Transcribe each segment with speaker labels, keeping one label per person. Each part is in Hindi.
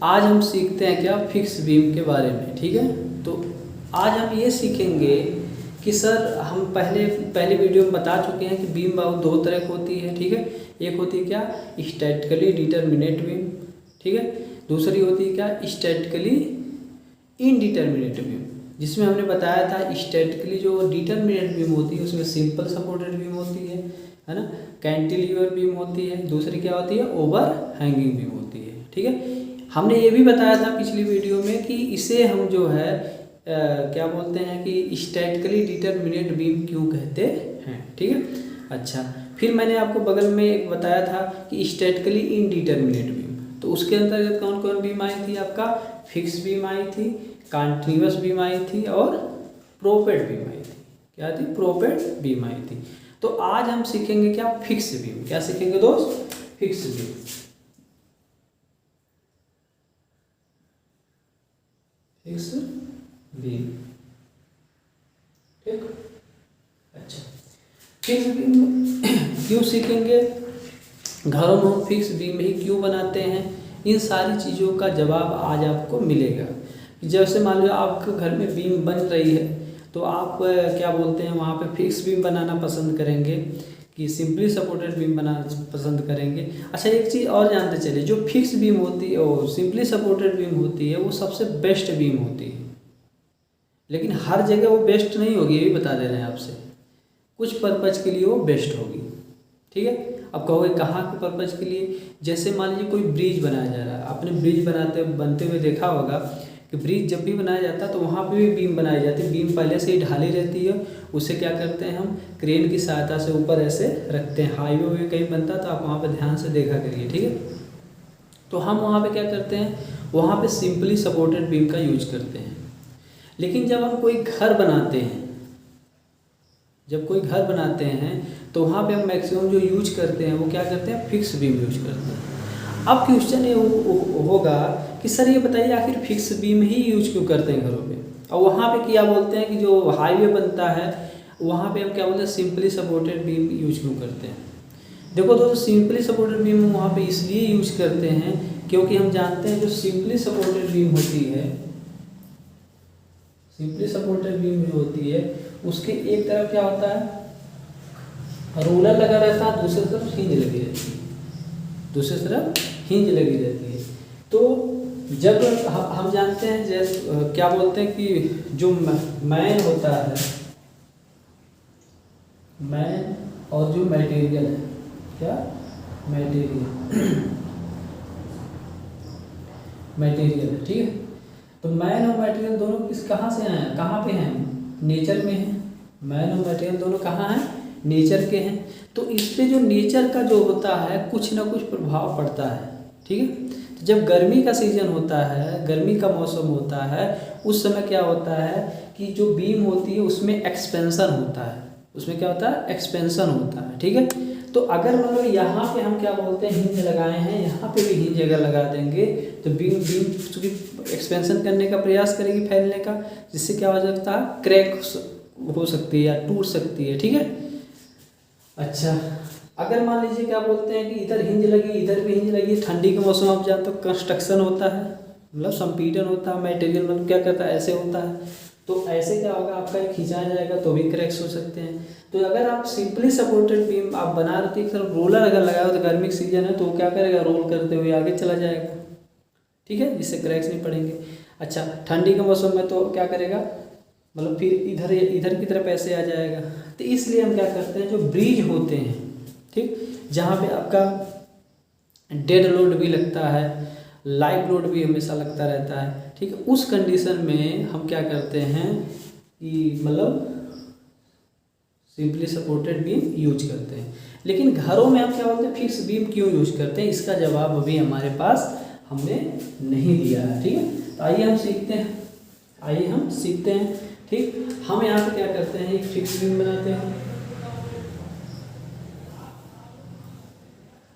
Speaker 1: आज हम सीखते हैं क्या, फिक्स बीम के बारे में। ठीक है, तो आज हम ये सीखेंगे कि सर हम पहले वीडियो में बता चुके हैं कि बीम दो तरह की होती है। ठीक है, एक होती है क्या, स्टैटिकली डिटरमिनेट बीम। ठीक है, दूसरी होती है क्या, स्टैटिकली इनडिटरमिनेट बीम, जिसमें हमने बताया था स्टैटिकली जो डिटरमिनेट बीम होती है उसमें सिंपल सपोर्टेड बीम होती है ना, कैंटिलीवर बीम होती है, दूसरी क्या होती है, ओवर हैंगिंग बीम होती है। ठीक है, हमने ये भी बताया था पिछली वीडियो में कि इसे हम जो है क्या बोलते हैं कि स्टैटिकली डिटरमिनेट बीम क्यों कहते हैं। ठीक है, अच्छा, फिर मैंने आपको बगल में एक बताया था कि स्टैटिकली इनडिटरमिनेट बीम, तो उसके अंतर्गत कौन कौन बीम आई थी, आपका फिक्स बीम आई थी, कॉन्टिन्यूअस बीम आई थी और प्रोपेड बीम आई थी। क्या थी, प्रोपेड बीम आई थी। तो आज हम सीखेंगे क्या, फिक्स बीम। क्या सीखेंगे दोस्त, फिक्स बीम। फिक्स बीम, ठीक, अच्छा, फिक्स बीम क्यों सीखेंगे, घरों में हम फिक्स बीम ही क्यों बनाते हैं, इन सारी चीज़ों का जवाब आज आपको मिलेगा। जैसे मान लो आपके घर में बीम बन रही है तो आप क्या बोलते हैं वहाँ पे फिक्स बीम बनाना पसंद करेंगे कि सिंपली सपोर्टेड बीम बनाना पसंद करेंगे। अच्छा, एक चीज़ और जानते चले, जो फिक्स बीम होती है और सिंपली सपोर्टेड बीम होती है वो सबसे बेस्ट बीम होती है, लेकिन हर जगह वो बेस्ट नहीं होगी, ये भी बता दे रहे हैं आपसे। कुछ पर्पज़ के लिए वो बेस्ट होगी। ठीक है, अब कहोगे कहाँ के पर्पज़ के लिए, जैसे मान लीजिए कोई ब्रिज बनाया जा रहा है, आपने ब्रिज बनते हुए देखा होगा कि ब्रिज जब भी बनाया जाता है तो वहाँ पे भी बीम बनाई जाती है। बीम पहले से ही ढाली रहती है, उसे क्या करते हैं हम क्रेन की सहायता से ऊपर ऐसे रखते हैं। हाईवे में कहीं बनता तो आप वहाँ पे ध्यान से देखा करिए। ठीक है, तो हम वहाँ पे क्या करते हैं, वहाँ पे सिंपली सपोर्टेड बीम का यूज करते हैं। लेकिन जब हम कोई घर बनाते हैं, तो वहाँ पे हम मैक्सिमम जो यूज करते हैं वो क्या करते हैं, फिक्स बीम यूज करते हैं। अब क्वेश्चन ये होगा कि सर ये बताइए आखिर फिक्स बीम ही यूज क्यों करते हैं घरों पे, और वहाँ पे क्या बोलते हैं कि जो हाईवे बनता है वहाँ पे हम क्या बोलते हैं, सिंपली सपोर्टेड बीम यूज क्यों करते हैं। देखो दोस्तों, सिंपली सपोर्टेड बीम वहाँ पे इसलिए यूज करते हैं क्योंकि हम जानते हैं जो सिंपली सपोर्टेड बीम होती है, सिंपली सपोर्टेड बीम जो होती है उसके एक तरफ क्या होता है, रोलर लगा रहता है, दूसरी तरफ हिंज लगी रहती है, दूसरी तरफ हिंज लगी रहती है। तो जब हम जानते हैं जैसे क्या बोलते हैं कि जो मैन होता है, मैन और जो मटेरियल है, क्या मटेरियल है, ठीक है। तो मैन और मटेरियल दोनों कहाँ से आए हैं, कहाँ पे हैं, नेचर में हैं। मैन और मटेरियल दोनों कहाँ हैं, नेचर के हैं। तो इस पे जो नेचर का जो होता है कुछ ना कुछ प्रभाव पड़ता है। ठीक है, तो जब गर्मी का सीजन होता है, गर्मी का मौसम होता है, उस समय क्या होता है कि जो बीम होती है उसमें एक्सपेंशन होता है, उसमें क्या होता है, एक्सपेंशन होता है। ठीक है, तो अगर मतलब यहाँ पे हम क्या बोलते हैं, हिंज लगाए हैं, यहाँ पे भी हिंज अगर लगा देंगे तो बीम चूँकि एक्सपेंशन करने का प्रयास करेगी, फैलने का, जिससे क्या हो सकता है, क्रैक हो सकती है या टूट सकती है। ठीक है, अच्छा, अगर मान लीजिए क्या बोलते हैं कि इधर हिंज लगी, इधर भी हिंज लगी, ठंडी के मौसम आप जानते हो कंस्ट्रक्शन होता है, मतलब संपीड़न होता है, मटेरियल मतलब क्या करता है, ऐसे होता है, तो ऐसे क्या होगा, आपका एक खींचा जाएगा तो भी क्रैक्स हो सकते हैं। तो अगर आप सिंपली सपोर्टेड बीम आप बना रहे थे, सिर्फ रोलर अगर लगाओ तो गर्मी का सीजन है तो वो क्या करेगा, रोल करते हुए आगे चला जाएगा। ठीक है, जिससे क्रैक्स नहीं पड़ेंगे। अच्छा, ठंडी के मौसम में तो क्या करेगा, मतलब फिर इधर की तरफ ऐसे आ जाएगा। तो इसलिए हम क्या करते हैं, जो ब्रिज होते हैं, ठीक, जहाँ पे आपका डेड लोड भी लगता है, लाइव लोड भी हमेशा लगता रहता है, ठीक है, उस कंडीशन में हम क्या करते हैं कि मतलब सिंपली सपोर्टेड बीम यूज करते हैं। लेकिन घरों में हम क्या बोलते हैं, फिक्स बीम क्यों यूज करते हैं, इसका जवाब अभी हमारे पास हमने नहीं दिया है। ठीक है, तो आइए हम सीखते हैं। ठीक, हम यहाँ पे क्या करते हैं, एक फिक्स बीम बनाते हैं,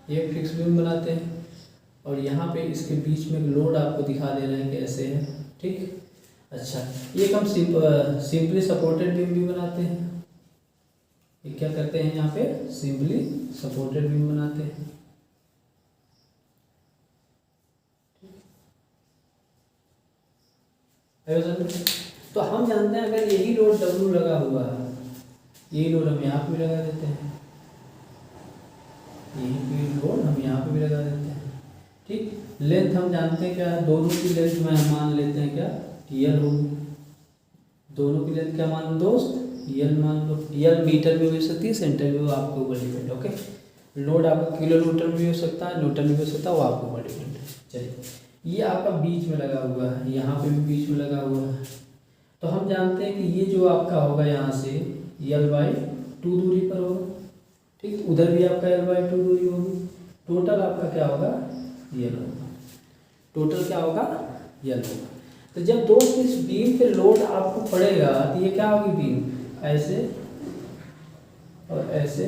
Speaker 1: एक फिक्स बीम बनाते हैं और यहाँ पे इसके बीच में लोड आपको दिखा दे रहे हैं कि ऐसे है। ठीक, अच्छा, एक हम सिंपली सपोर्टेड बीम भी बनाते हैं। ये क्या करते हैं, यहाँ पे सिंपली सपोर्टेड बीम बनाते हैं। है समझ। तो हम जानते हैं अगर यही लोड W लगा हुआ है, यही लोड हम यहाँ पे भी लगा देते हैं, यही पे लोड हम यहाँ पे भी लगा देते हैं, ठीक। लेंथ हम जानते हैं क्या है, दोनों की लेंथ में हम मान लेते हैं क्या, यल होगी। दोनों की लेंथ क्या मान लो दोस्त, यल मान लो। यल मीटर में भी हो सकती है, सेंटर में वो आपके ऊपर डिपेंड। ओके, लोड आपका किलो न्यूटन में भी हो सकता है, न्यूटन में भी हो सकता है, वो आपके ऊपर डिपेंड है। चलिए ये आपका बीच में लगा हुआ है, यहाँ पे भी बीच में लगा हुआ है। तो हम जानते हैं कि ये जो आपका होगा यहाँ से L/2 दूरी पर होगा, ठीक। उधर भी आपका L/2 दूरी होगी। टोटल आपका क्या होगा, यल होगा। टोटल क्या होगा, यल होगा। तो जब दोस्त इस बीम पे लोड आपको पड़ेगा तो ये क्या होगी, बीम ऐसे और ऐसे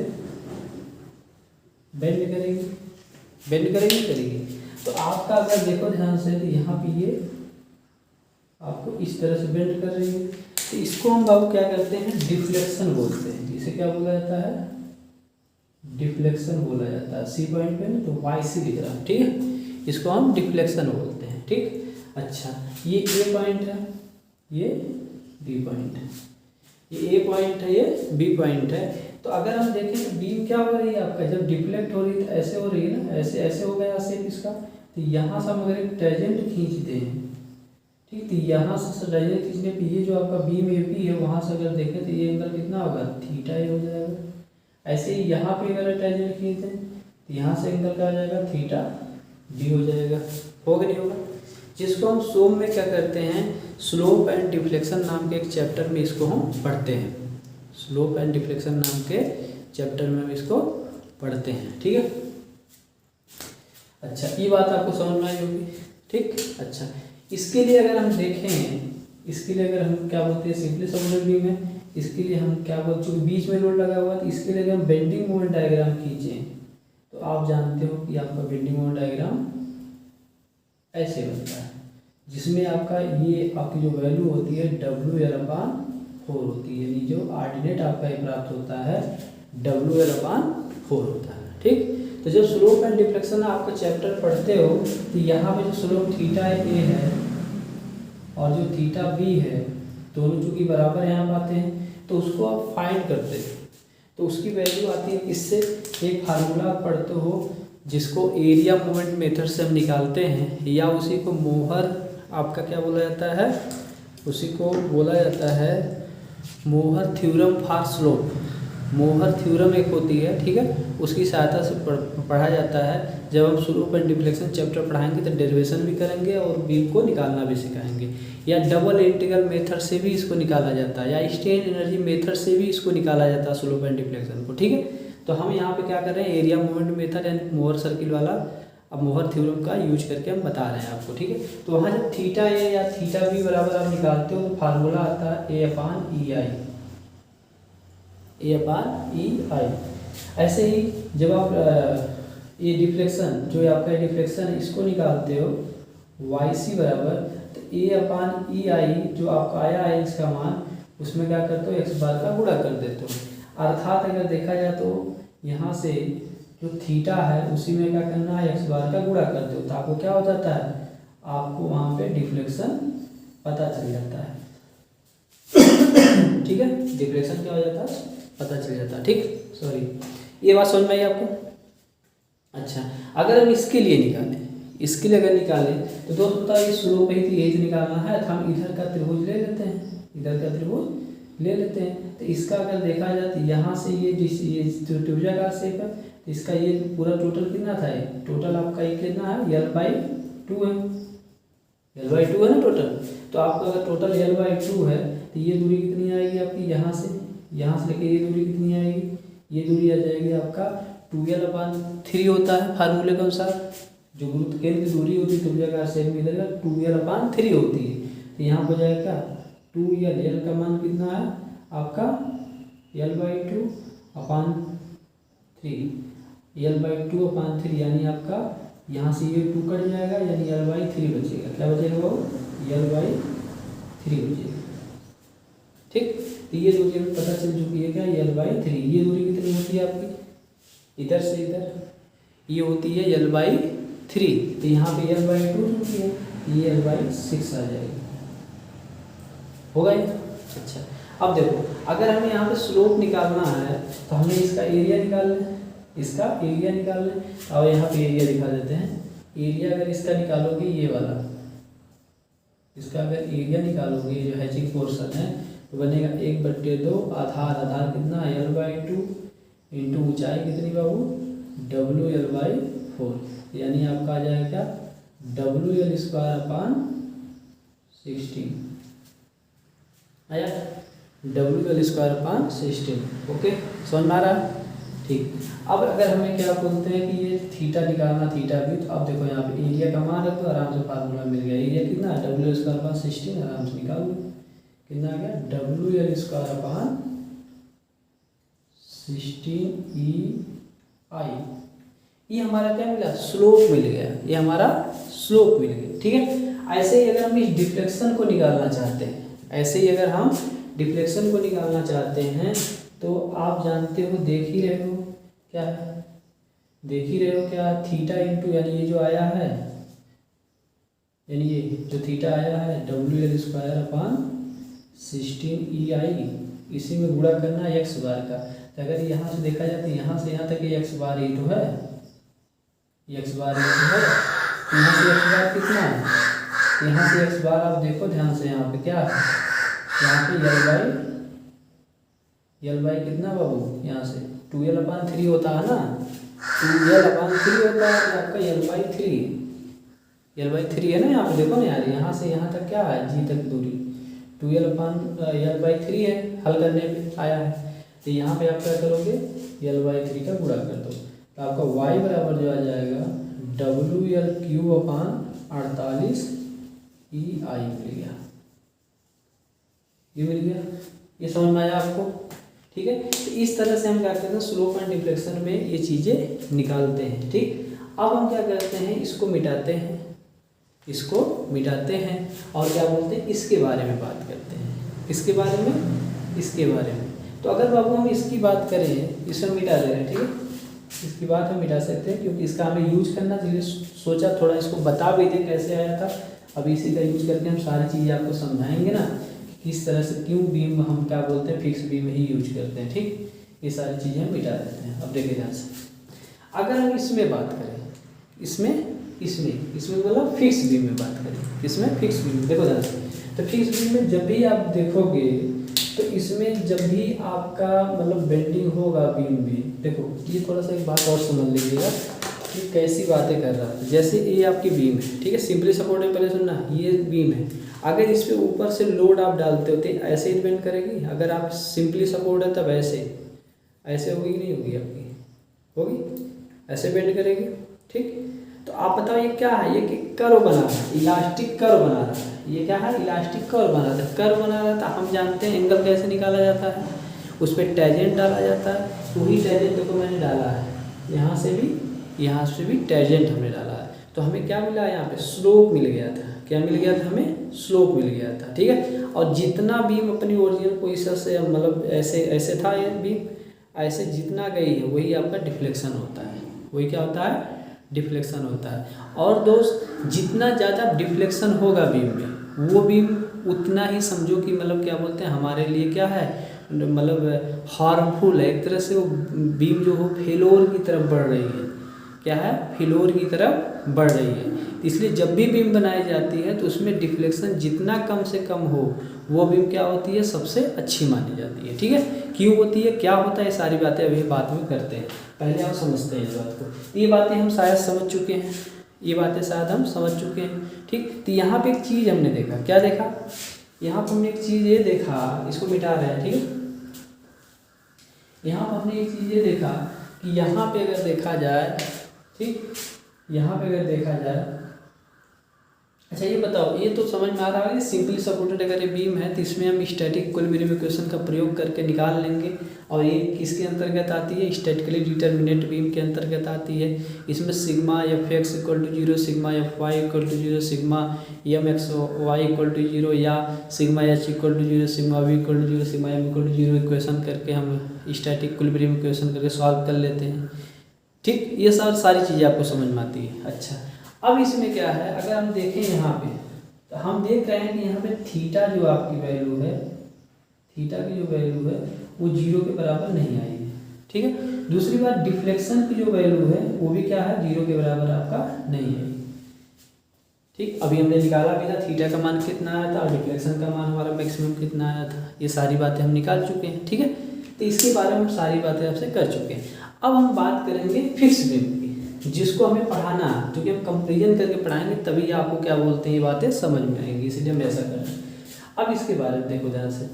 Speaker 1: बेंड करेगी, बेंड करेगी करेगी। तो आपका अगर देखो ध्यान से तो यहाँ पे ये आपको इस तरह से बेंड कर रही है। तो इसको हम बाबू क्या करते हैं, डिफ्लेक्शन बोलते हैं। इसे क्या बोला जाता है, डिफ्लेक्शन बोला जाता है। सी पॉइंट पे ना तो YC लिख रहा है, ठीक है। इसको हम डिफ्लेक्शन बोलते हैं, ठीक। अच्छा, ये ए पॉइंट है, ये बी पॉइंट है, ये ए पॉइंट है, ये बी पॉइंट है। तो अगर हम देखें तो बीम क्या हो रही है आपका, जब डिफ्लेक्ट हो रही है तो ऐसे हो रही है ना, ऐसे ऐसे हो गया शेप इसका। तो यहाँ से हम अगर एक टेंजेंट खींचते हैं, ठीक। तो यहाँ से टेंजेंट खींचने पे ये जो आपका बीम AP है, वहाँ से अगर देखें तो ये एंगल कितना होगा, थीटा हो जाएगा। ऐसे ही यहाँ पे अगर टेंजेंट खींचते हैं तो यहाँ से एंगल क्या आ जाएगा, थीटा D हो जाएगा। होगा नहीं होगा, जिसको हम सोम में क्या करते हैं, स्लोप एंड डिफ्लेक्शन नाम के एक चैप्टर में इसको हम पढ़ते हैं। स्लोप एंड डिफ्लेक्शन नाम के चैप्टर में हम इसको पढ़ते हैं, ठीक है। अच्छा, ये बात आपको समझ में आई होगी, ठीक। अच्छा, इसके लिए अगर हम देखें, इसके लिए अगर हम क्या बोलते हैं, सिंपली समझ बीम है, इसके लिए हम क्या बोलते हैं, बीच में लोड लगा हुआ है। तो इसके लिए अगर हम बेंडिंग मोमेंट डायग्राम खींचें तो आप जानते हो कि आपका बेंडिंग मोमेंट डायग्राम ऐसे बनता है, जिसमें आपका ये आपकी जो वैल्यू होती है WL/4 होती है, यानी जो ऑर्डिनेट आपका ये प्राप्त होता है WL/4 होता है, ठीक। तो जब स्लोप एंड डिफ्लेक्शन आपका चैप्टर पढ़ते हो तो यहाँ पे जो स्लोप थीटा A है और जो थीटा B है, दोनों चूँकि बराबर यहाँ आते हैं, तो उसको आप फाइंड करते हो। तो उसकी वैल्यू आती है, इससे एक फार्मूला पढ़ते हो जिसको एरिया मोमेंट मेथड से हम निकालते हैं, या उसी को मोहर आपका क्या बोला जाता है, उसी को बोला जाता है मोहर थ्योरम फॉर स्लोप। मोहर थ्योरम एक होती है, ठीक है, उसकी सहायता से पढ़ा जाता है। जब हम स्लोप एंड डिफ्लेक्शन चैप्टर पढ़ाएंगे तो डेरिवेशन भी करेंगे और बीम को निकालना भी सिखाएंगे। या डबल इंटीग्रल मेथड से भी इसको निकाला जाता है, या स्ट्रेन एनर्जी मेथड से भी इसको निकाला जाता है स्लोप एंड डिफ्लेक्शन को, ठीक है। तो हम यहाँ पे क्या कर रहे हैं, एरिया मोमेंट मेथड यानी मोहर सर्किल वाला, अब मोहर थ्योरम का यूज करके हम बता रहे हैं आपको, ठीक है। तो वहाँ जब थीटा A या थीटा B बराबर आप निकालते हो तो फार्मूला आता है A/EI, A/EI। ऐसे ही जब आप ये डिफ्लेक्शन, जो आपका डिफ्लेक्शन है, इसको निकालते हो YC बराबर, तो A/EI जो आपका आया है इसका मान, उसमें क्या करते हो, x बार का गुणा कर देते हो। अर्थात अगर देखा जाए तो यहाँ से जो थीटा है उसी में क्या करना है, x बार का गुणा करते हो, तो आपको क्या हो जाता है, आपको वहाँ पे डिफ्लेक्शन पता चल जाता है, ठीक है। डिफ्लेक्शन क्या हो जाता है, पता चल जाता है, ठीक। सॉरी, ये बात समझ में आई आपको। अच्छा, अगर हम इसके लिए निकालें, इसके लिए अगर निकालें तो दोस्त बताइए, स्लोप ही तो यही निकालना है, तो हम इधर का त्रिभुज ले लेते हैं, इधर का त्रिभुज ले लेते हैं। तो इसका अगर देखा जाए तो यहाँ से ये त्रिभुजाकार शेप है, तो इसका ये पूरा टोटल कितना था, ये टोटल आपका ये कितना है, L/2 है, L/2 है ना टोटल। तो आपका अगर टोटल L/2 है तो ये दूरी कितनी आएगी आपकी, यहाँ से लेके ये दूरी कितनी आएगी, ये दूरी आ जाएगी आपका 2L/3 होता है फार्मूले के अनुसार। जो गुरुत्व केंद्र की दूरी होती है त्रिभुजाकार शेप में, इधर 2L/3 होती है। तो यहाँ पर जाएगा क्या, 2L का मान कितना है आपका L/2/3 यानी आपका यहाँ से ये 2 कट जाएगा, यानी L/3 बचेगा। क्या बचेगा वो, L/3 बचेगा, ठीक। तो ये दूरी हमें पता चल चुकी है क्या, L/3। ये दूरी कितनी होती है आपकी, इधर से इधर, ये होती है L/3। तो यहाँ पे L/2 होती है, ये L/6 आ जाएगी, होगा ही। अच्छा, अब देखो अगर हमें यहाँ पे स्लोप निकालना है तो हमें इसका एरिया निकालना है, इसका एरिया निकालना है। अब यहाँ पे एरिया दिखा देते हैं। एरिया अगर इसका निकालोगे ये वाला, इसका अगर एरिया निकालोगे जो हैचिंग पोर्शन है तो बनेगा 1/2 आधार, आधार कितना L/2 इंटू ऊंचाई कितनी बाबू WL/4, यानी आपका आ जाएगा WL² आया, WL² ओके, समझ में आ रहा है। ठीक, अब अगर हमें क्या बोलते हैं कि ये थीटा निकालना, थीटा भी, तो अब देखो यहाँ पे एरिया का मान रखो, आराम से फार्मूला मिल गया। एरिया कितना WL²/16, आराम से निकाल लो कितना आ गया WL²/16EI। ये हमारा क्या मिला, स्लोप मिल गया, ये हमारा स्लोप मिल गया। ठीक है, ऐसे ही अगर हम इस डिफ्लेक्शन को निकालना चाहते हैं, ऐसे ही अगर हम डिफ्लेक्शन को निकालना चाहते हैं तो आप जानते हो, देख ही रहे हो क्या है, देख ही रहे हो क्या, थीटा इंटू, यानी ये जो आया है, यानी ये जो थीटा आया है WL²/16EI, इसी में गुणा करना है x बार का। तो अगर यहाँ से देखा जाए तो यहाँ से यहाँ तक ये x बार ही तो है, x बार ही तो है, यहाँ से x बार कितना है, यहाँ से x बार आप देखो ध्यान से, यहाँ पे क्या है, यहाँ पे L कितना बाबू, यहाँ से 2L/3 होता है ना, 2L/3 होता है, तो आपका L/3 है ना, यहाँ पे देखो ना यार, यहाँ से यहाँ तक क्या है, G तक दूरी 2L/3 है, हल करने पे आया है। तो यहाँ पे आप क्या करोगे, L/3 का गुणा कर दो, तो आपका y बराबर जो आ जाएगा WL³/48EI मिल गया, ये मिल गया। ये समझ में आया आपको। ठीक है, तो इस तरह से हम क्या करते हैं, स्लोप एंड डिफ्लेक्शन में ये चीज़ें निकालते हैं। ठीक, अब हम क्या करते हैं, इसको मिटाते हैं, इसको मिटाते हैं और क्या बोलते हैं, इसके बारे में बात करते हैं, इसके बारे में, इसके बारे में। तो अगर बाबू हम इसकी बात करें, इसे मिटा दे रहे हैं, ठीक है, इसकी बात हम मिटा सकते हैं क्योंकि इसका हमें यूज करना चाहिए। सोचा थोड़ा इसको बता भी दें कैसे आया था, अब इसी का यूज करके हम सारी चीज़ें आपको समझाएंगे ना, किस तरह से क्यों बीम हम क्या बोलते हैं फिक्स बीम ही यूज करते हैं। ठीक, ये सारी चीज़ें हम मिटा देते हैं। अब देखिए ध्यान से, अगर हम इसमें बात करें, इसमें मतलब फिक्स बीम में बात करें, इसमें फिक्स बीम, देखो ध्यान से, तो फिक्स बीम में जब भी आप देखोगे तो इसमें जब भी आपका मतलब बेंडिंग होगा बीम में, देखो ये थोड़ा सा एक बात और समझ लीजिएगा कि कैसी बातें कर रहा है। जैसे ये आपकी बीम है, ठीक है, सिंपली सपोर्ट है, पहले सुनना, ये बीम है, अगर इस पर ऊपर से लोड आप डालते होते ऐसे ही बेंड करेगी। अगर आप सिंपली सपोर्ट है तब ऐसे होगी, नहीं होगी आपकी, होगी ऐसे बेंड करेगी। ठीक, तो आप बताओ ये क्या है, ये कर्व बना रहा है, इलास्टिक कर्व बना रहा है, ये क्या है, इलास्टिक कर्व बना रहा है। कर्व बना रहा था, हम जानते हैं एंगल कैसे निकाला जाता है, उस पर टेंजेंट डाला जाता है। वही टेंजेंट देखो मैंने डाला है, यहाँ से भी टेंजेंट हमने डाला है, तो हमें क्या मिला, यहाँ पे स्लोप मिल गया था। क्या मिल गया था, हमें स्लोप मिल गया था। ठीक है, और जितना बीम अपनी ओरिजिनल पोजीशन से मतलब ऐसे था, ये बीम ऐसे जितना गई है वही आपका डिफ्लेक्शन होता है, वही क्या होता है, डिफ्लेक्शन होता है। और दोस्त जितना ज़्यादा डिफ्लेक्शन होगा बीम में, वो बीम उतना ही समझो कि मतलब क्या बोलते हैं, हमारे लिए क्या है, मतलब हार्मफुल है एक तरह से। वो बीम जो हो फेलोर की तरफ बढ़ रही है, क्या है, फेलोर की तरफ बढ़ रही है। इसलिए जब भी बीम बनाई जाती है तो उसमें डिफ्लेक्शन जितना कम से कम हो वो बीम क्या होती है, सबसे अच्छी मानी जाती है। ठीक है, क्यों होती है, क्या होता है, ये सारी बातें अभी बाद में करते हैं, पहले आप समझते हैं इस बात को। ये बातें हम शायद समझ चुके हैं, ये बातें शायद हम समझ चुके हैं। ठीक, तो यहाँ पे एक चीज़ हमने देखा, क्या देखा, यहाँ पर हमने एक चीज़ ये देखा, इसको मिटा रहे हैं। ठीक है, यहाँ पर हमने एक चीज़ ये देखा कि यहाँ पे अगर देखा जाए, ठीक, यहाँ पे अगर देखा जाए, अच्छा ये बताओ, ये तो समझ में आ रहा है, सिंपली सपोर्टेड अगर ये बीम है तो इसमें हम स्टैटिक इक्विलिब्रियम इक्वेशन का प्रयोग करके निकाल लेंगे। और ये किसके अंतर्गत आती है, स्टैटिकली डिटर्मिनेट बीम के अंतर्गत आती है। इसमें sigma Fx = 0, sigma Fy = 0, sigma Mxy = 0 या sigma H = 0, sigma V = 0, sigma M = 0 equation करके हम स्टैटिक इक्विलिब्रियम इक्वेशन करके सॉल्व कर लेते हैं। ठीक, ये सारी चीज़ें आपको समझ में आती है। अच्छा, अब इसमें क्या है, अगर हम देखें यहाँ पे तो हम देख रहे हैं कि यहाँ पे थीटा जो आपकी वैल्यू है, थीटा की जो वैल्यू है वो 0 के बराबर नहीं आई है, ठीक है। दूसरी बात, डिफ्लेक्शन की जो वैल्यू है वो भी क्या है, 0 के बराबर आपका नहीं है, ठीक। अभी हमने निकाला भी था थीटा का मान कितना आया था और डिफ्लेक्शन का मान हमारा मैक्सिमम कितना आया था, ये सारी बातें हम निकाल चुके हैं, ठीक है। तो इसके बारे में हम सारी बातें आपसे कर चुके हैं। अब हम बात करेंगे फिक्स बीम की, जिसको हमें पढ़ाना है, जो कि हम कंपेरिजन करके पढ़ाएंगे, तभी आपको क्या बोलते हैं ये बातें समझ में आएंगी, इसलिए हम ऐसा कर रहे हैं। अब इसके बारे में देखो ध्यान से,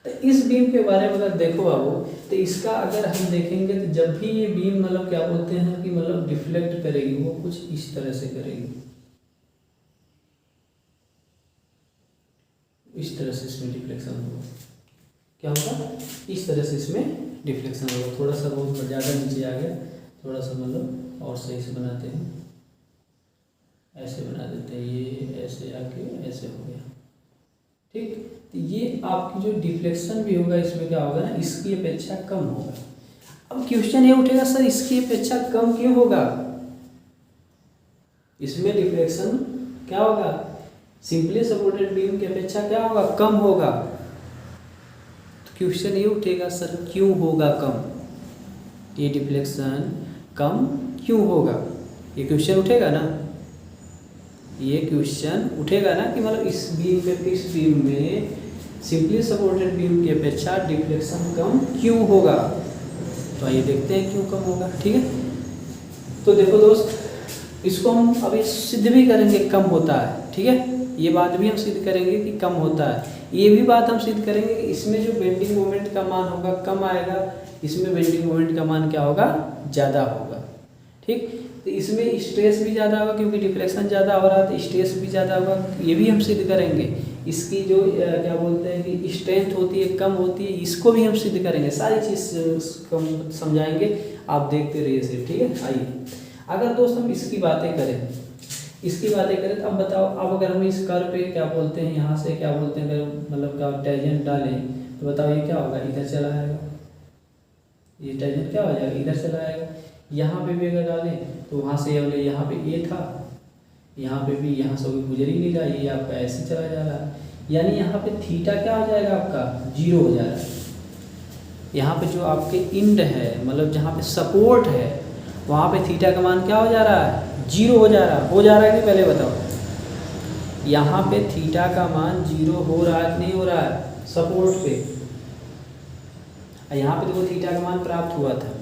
Speaker 1: तो इस बीम के बारे में अगर देखो बाबू, तो इसका अगर हम देखेंगे तो जब भी ये बीम मतलब क्या बोलते हैं कि मतलब डिफ्लेक्ट करेगी, वो कुछ इस तरह से करेगी, इस तरह से इसमें डिफ्लेक्शन होगा, क्या होगा, इस तरह से इसमें डिफ्लेक्शन होगा। थोड़ा सा बहुत ज़्यादा नीचे आ गया, थोड़ा सा मतलब और सही से बनाते हैं, ऐसे बना देते हैं, ये ऐसे आके ऐसे हो गया, ठीक। तो ये आपकी जो डिफ्लेक्शन भी होगा इसमें क्या होगा ना, इसकी अपेक्षा कम होगा। अब क्वेश्चन ये उठेगा, सर इसकी अपेक्षा कम क्यों होगा, इसमें डिफ्लेक्शन क्या होगा, सिंपली सपोर्टेड बीम की अपेक्षा क्या होगा, कम होगा। तो क्वेश्चन ये उठेगा, सर क्यों होगा कम, ये डिफ्लेक्शन कम क्यों होगा, ये क्वेश्चन उठेगा ना, ये क्वेश्चन उठेगा ना कि मतलब इस बीम पे, इस बीम में सिंपली सपोर्टेड बीम की अपेक्षा डिफ्लेक्शन कम क्यों होगा। तो आइए देखते हैं क्यों कम होगा, ठीक है। तो देखो दोस्त, इसको हम अभी सिद्ध भी करेंगे कम होता है, ठीक है, ये बात भी हम सिद्ध करेंगे कि कम होता है। ये भी बात हम सिद्ध करेंगे कि इसमें जो बेंडिंग मोमेंट का मान होगा कम आएगा, इसमें बेंडिंग मोमेंट का मान क्या होगा, ज़्यादा होगा, ठीक। तो इसमें स्ट्रेस भी ज़्यादा होगा क्योंकि डिफ्लेक्शन ज़्यादा हो रहा है, तो स्ट्रेस भी ज़्यादा होगा, ये भी हम सिद्ध करेंगे। इसकी जो क्या बोलते हैं कि स्ट्रेंथ होती है कम होती है, इसको भी हम सिद्ध करेंगे, सारी चीज़ कम समझाएंगे, आप देखते रहिए सिर्फ, ठीक है। आइए, अगर दोस्त हम इसकी बातें करें, तो अब बताओ, अब अगर हम इस कर्व पे क्या बोलते हैं, यहाँ से क्या बोलते हैं, अगर मतलब क्या टेंजेंट डालें तो बताओ ये क्या होगा, इधर चला आएगा, ये टेंजेंट क्या हो जाएगा, इधर चला आएगा। यहाँ पे भी अगर डालें तो वहाँ से यहाँ पे ए था, यहाँ पे भी यहाँ से गुजर ही नहीं रहा, ये आपका ऐसे चला जा रहा है, यानी यहाँ पे थीटा क्या हो जाएगा आपका, 0 हो जा रहा है। यहाँ पे जो आपके इंड है, मतलब जहाँ पे सपोर्ट है, वहाँ पे थीटा का मान क्या हो जा रहा है, 0 हो जा रहा है कि पहले बताओ, यहाँ पे थीटा का मान 0 हो रहा है कि नहीं हो रहा है, सपोर्ट पे। यहाँ पे देखो थीटा का मान प्राप्त हुआ था,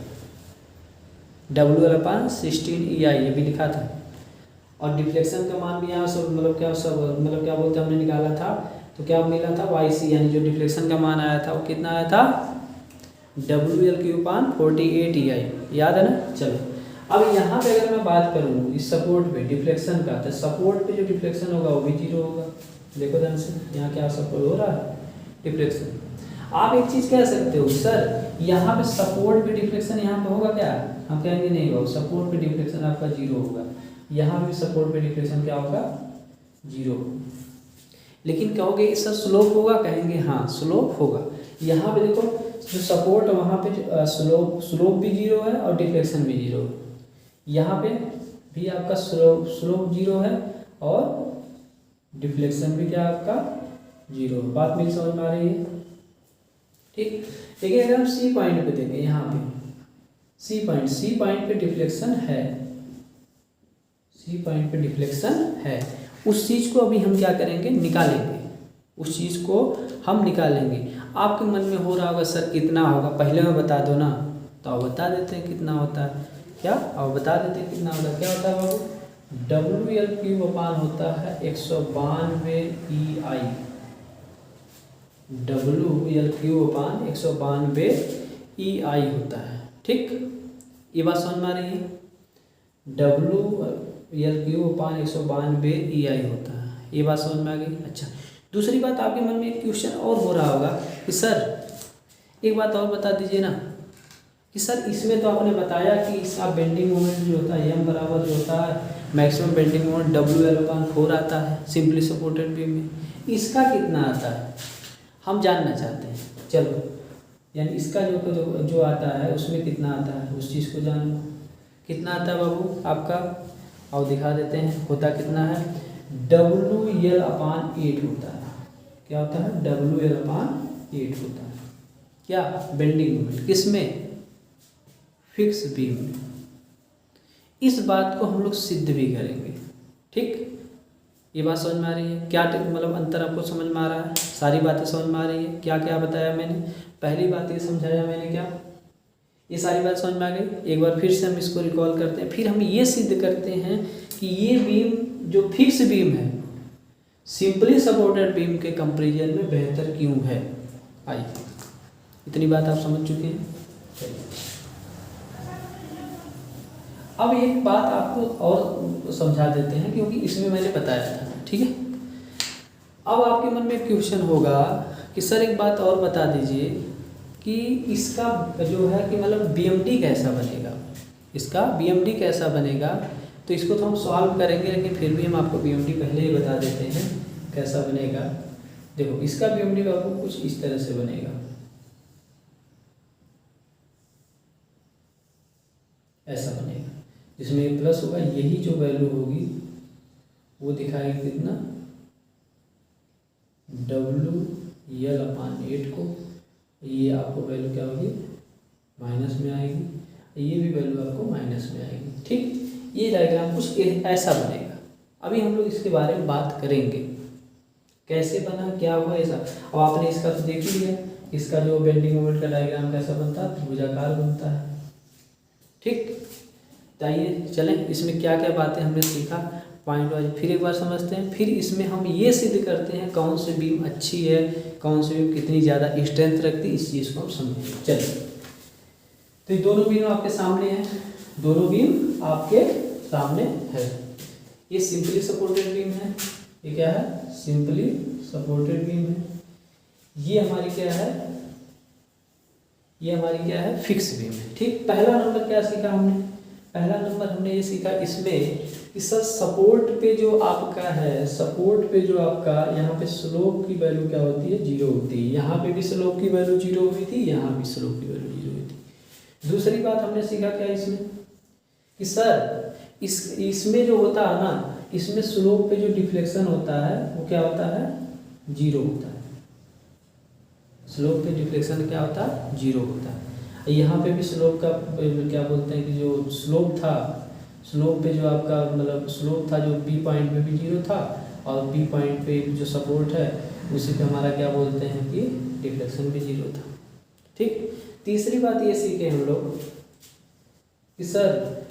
Speaker 1: WL/16EI ये भी लिखा था, और डिफ्लेक्शन का मान भी यहाँ सब मतलब क्या बोलते हैं हमने निकाला था, तो क्या मिला था, YC, यानी जो डिफ्लेक्शन का मान आया था वो कितना आया था, WL/48EI, याद है ना। चलो, अब यहाँ पे अगर मैं बात करूँ इस सपोर्ट पे डिफ्लेक्शन का, तो सपोर्ट पे जो डिफ्लेक्शन होगा वो भी 0 होगा। देखो ध्यान से, यहाँ क्या सपोर्ट हो रहा है, डिफ्लेक्शन। आप एक चीज़ कह सकते हो, सर यहाँ पे सपोर्ट पे डिफ्लेक्शन यहाँ पे होगा क्या, हम कहेंगे नहीं होगा, सपोर्ट पे डिफ्लेक्शन आपका 0 होगा, यहाँ भी सपोर्ट पे डिफ्लेक्शन क्या होगा, 0। लेकिन कहोगे इसका स्लोप होगा, कहेंगे हाँ स्लोप होगा। यहाँ पे देखो जो सपोर्ट है वहाँ पे स्लोप भी 0 है और डिफ्लेक्शन भी 0 है, यहाँ पे भी आपका स्लोप 0 है और डिफ्लेक्शन भी क्या आपका 0 है। बात मेरी समझ में आ रही है, ठीक। लेकिन अगर हम सी पॉइंट पे देखें, यहाँ पे सी पॉइंट पे डिफ्लेक्शन है, सी पॉइंट पे डिफ्लेक्शन है, उस चीज़ को अभी हम क्या करेंगे, निकालेंगे, उस चीज़ को हम निकालेंगे। आपके मन में हो रहा होगा सर कितना होगा, पहले में बता दो ना, तो आप बता देते हैं कितना होता है, क्या आप बता देते हैं कितना होता है, क्या होता है बाबू, WL³ होता है 192EI, WL³ 192EI होता है, ठीक। ये बात समझ में आ रही है, WL³ 192EI होता है, ये बात समझ में आ गई। अच्छा, दूसरी बात आपके मन में एक क्वेश्चन और हो रहा होगा कि सर एक बात और बता दीजिए ना, कि सर इसमें तो आपने बताया कि इसका बेंडिंग मोमेंट जो होता है M बराबर जो होता है मैक्सिमम बेंडिंग मोमेंट WL/4 आता है सिंपली सपोर्टेड बीम में, इसका कितना आता है हम जानना चाहते हैं। चलो, यानी इसका जो आता है उसमें कितना आता है, उस चीज़ को जान लो। कितना आता है बाबू आपका, और दिखा देते हैं होता कितना है, WL/8 होता है। क्या होता है? WL/8 होता है। क्या? Bending moment. किसमें? फिक्स बीम में। इस बात को हम लोग सिद्ध भी करेंगे। ठीक, ये बात समझ में आ रही है? क्या मतलब अंतर आपको समझ में आ रहा है? सारी बातें समझ में आ रही है? क्या क्या बताया मैंने? पहली बात ये समझाया मैंने, क्या ये सारी बात समझ में आ गई? एक बार फिर से हम इसको रिकॉल करते हैं। फिर हम ये सिद्ध करते हैं कि ये बीम जो फिक्स बीम है सिंपली सपोर्टेड बीम के कंपैरिजन में बेहतर क्यों है। आइए, इतनी बात आप समझ चुके हैं। अब एक बात आपको और समझा देते हैं, क्योंकि इसमें मैंने बताया था। ठीक है, अब आपके मन में क्वेश्चन होगा कि सर एक बात और बता दीजिए कि इसका जो है कि मतलब BMD कैसा बनेगा, इसका BMD कैसा बनेगा। तो इसको तो हम सॉल्व करेंगे, लेकिन फिर भी हम आपको BMD पहले ही बता देते हैं कैसा बनेगा। देखो, इसका BMD आपको कुछ इस तरह से बनेगा, ऐसा बनेगा, जिसमें प्लस होगा। यही जो वैल्यू होगी वो दिखाएगी कितना, WL/8 को। ये आपको वैल्यू क्या होगी, माइनस में आएगी। ये भी वैल्यू आपको माइनस में आएगी। ठीक, ये डायग्राम कुछ ऐसा बनेगा। अभी हम लोग इसके बारे में बात करेंगे, कैसे बना, क्या हुआ, ऐसा। अब आपने इसका तो देख ही लिया, इसका जो बेंडिंग मोमेंट का डायग्राम कैसा बनता है, त्रिभुजाकार बनता है। ठीक, तो आइए चलें, इसमें क्या क्या बातें हमने सीखा पॉइंट वाइज फिर एक बार समझते हैं। फिर इसमें हम ये सिद्ध करते हैं कौन सी बीम अच्छी है, कौन सी बीम कितनी ज़्यादा स्ट्रेंथ रखती है, इस चीज़ को हम समझेंगे। चलिए, तो ये दोनों बीम आपके सामने हैं, दोनों बीम आपके सामने है। ये सिंपली सपोर्टेड बीम है। ये क्या है? सिंपली सपोर्टेड बीम है। ये हमारी क्या है? ये हमारी क्या है? फिक्स बीम है। ठीक, पहला नंबर क्या सीखा हमने? पहला नंबर हमने ये सीखा इसमें कि सर सपोर्ट पे जो आपका है, सपोर्ट पे जो आपका यहाँ पे स्लोप की वैल्यू क्या होती है, 0 होती है। यहाँ पे भी स्लोप की वैल्यू 0 हुई थी, यहाँ भी स्लोप की वैल्यू 0 हुई थी। दूसरी बात हमने सीखा क्या इसमें कि सर इसमें जो होता है ना, इसमें स्लोप पे जो डिफ्लेक्शन होता है वो क्या होता है, 0 होता है। स्लोप पे डिफ्लेक्शन क्या होता है, 0 होता है। यहाँ पे भी स्लोप का क्या बोलते हैं कि जो स्लोप था, स्लोप पे जो आपका मतलब स्लोप था जो B पॉइंट पे भी 0 था, और B पॉइंट पे जो सपोर्ट है उसी पे हमारा क्या बोलते हैं कि डिफ्लेक्शन भी 0 था। ठीक, तीसरी बात ये सीखे हम लोग कि सर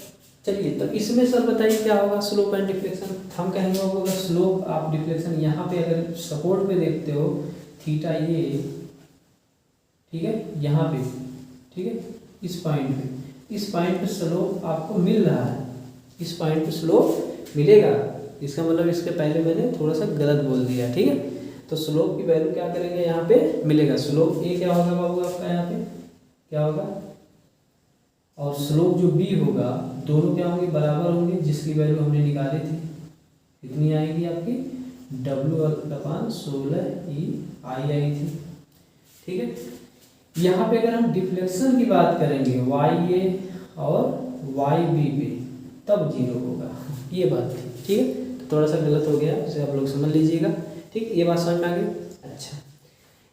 Speaker 1: चलिए, तो इसमें सर बताइए क्या होगा स्लोप एंड डिफ्लेक्शन। हम कहेंगे अगर स्लोप आप डिफ्लेक्शन यहाँ पे अगर सपोर्ट पे देखते हो, थीटा ये, ठीक है, यहाँ पे, ठीक है, इस पॉइंट पे स्लोप आपको मिल रहा है, इस पॉइंट पे स्लोप मिलेगा। इसका मतलब इसके पहले मैंने थोड़ा सा गलत बोल दिया। ठीक है, तो स्लोप की वैल्यू क्या करेंगे, यहाँ पे मिलेगा। स्लोप ए क्या होगा बाबू आपका, यहाँ पे क्या होगा, और स्लोप जो B होगा, दोनों क्या होंगे, बराबर होंगे, जिसकी वैल्यू हमने निकाली थी। कितनी आएगी आपकी, WL/16EI आई थी। ठीक है, यहाँ पे अगर हम डिफ्लेक्शन की बात करेंगे YA और YB पे, तब 0 होगा। ये बात थी। ठीक है, तो थोड़ा सा गलत हो गया, इसे आप लोग समझ लीजिएगा। ठीक, ये बात समझ में आ गई। अच्छा,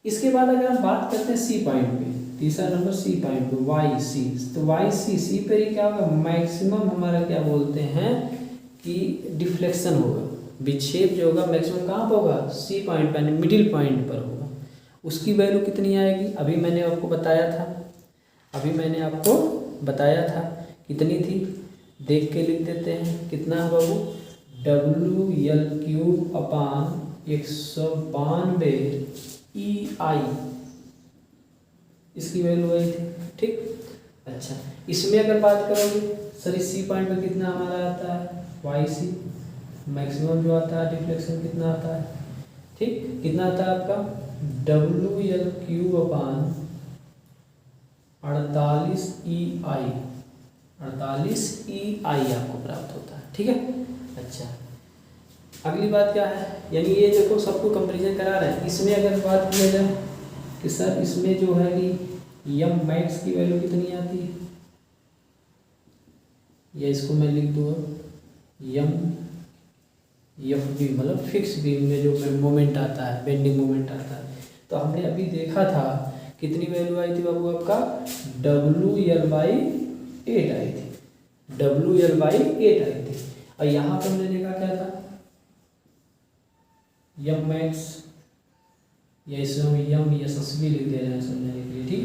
Speaker 1: इसके बाद अगर हम बात करते हैं C पॉइंट पे, तीसरा नंबर C पॉइंट पे, YC, तो YC पे ही क्या होगा, मैक्सिमम हमारा क्या बोलते हैं कि डिफ्लेक्शन होगा, विक्षेप जो होगा मैक्सिमम कहाँ पर होगा, C पॉइंट पर, मिडिल पॉइंट पर होगा। उसकी वैल्यू कितनी आएगी, अभी मैंने आपको बताया था, कितनी थी, देख के लिख देते हैं। कितना है बाबू, WL/192EI, इसकी वैल्यू आई थी। ठीक, अच्छा, इसमें अगर बात करोगे सर इस C पॉइंट पे कितना हमारा आता है, YC, मैक्सिमम जो आता है डिफ्लेक्शन कितना आता है, ठीक, कितना आता है आपका, WL/48EI, 48EI आपको प्राप्त होता है। ठीक है, अच्छा, अगली बात क्या है, यानी ये देखो सबको कंपैरिजन करा रहे हैं। इसमें अगर बात किया जाए कि सर इसमें जो है कि M मैक्स की वैल्यू कितनी आती है, या इसको मैं लिख दूँगा M एफ बी मतलब फिक्स बीम में जो मोमेंट आता है, बेंडिंग मोमेंट आता है। तो हमने अभी देखा था कितनी वैल्यू आई थी बाबू आपका, WL/8 आई थी, WL/8 आई थी। और यहाँ पर हमने देखा क्या था, यम मैक्स, या इसमें हम यम यशस्वी लिख दे रहे हैं समझने के लिए, ठीक।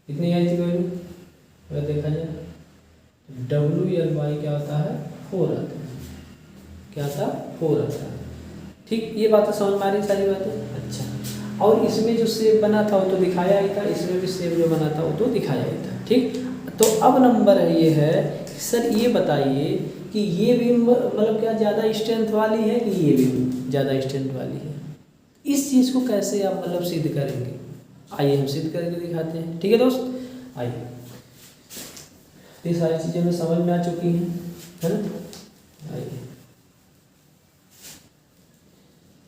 Speaker 1: कितनी आई थी वैल्यू, अगर देखा जाए WL/ क्या होता है, 4 आता है, क्या था, 4 आता है, ठीक। ये बात समझ में आ रही सारी बातें। अच्छा, और इसमें जो सेब बना था वो तो दिखाया ही था, इसमें भी सेब जो बना था वो तो दिखाया ही था, ठीक। तो अब नंबर ये है कि सर ये बताइए कि ये बीम मतलब क्या ज़्यादा स्ट्रेंथ वाली है कि ये बीम ज़्यादा स्ट्रेंथ वाली है, इस चीज़ को कैसे आप मतलब सिद्ध करेंगे, आइए हम सिद्ध करके दिखाते हैं, ठीक है दोस्त। आइए, ये सारी चीज़ें हमें समझ में आ चुकी हैं, है ना। आइए,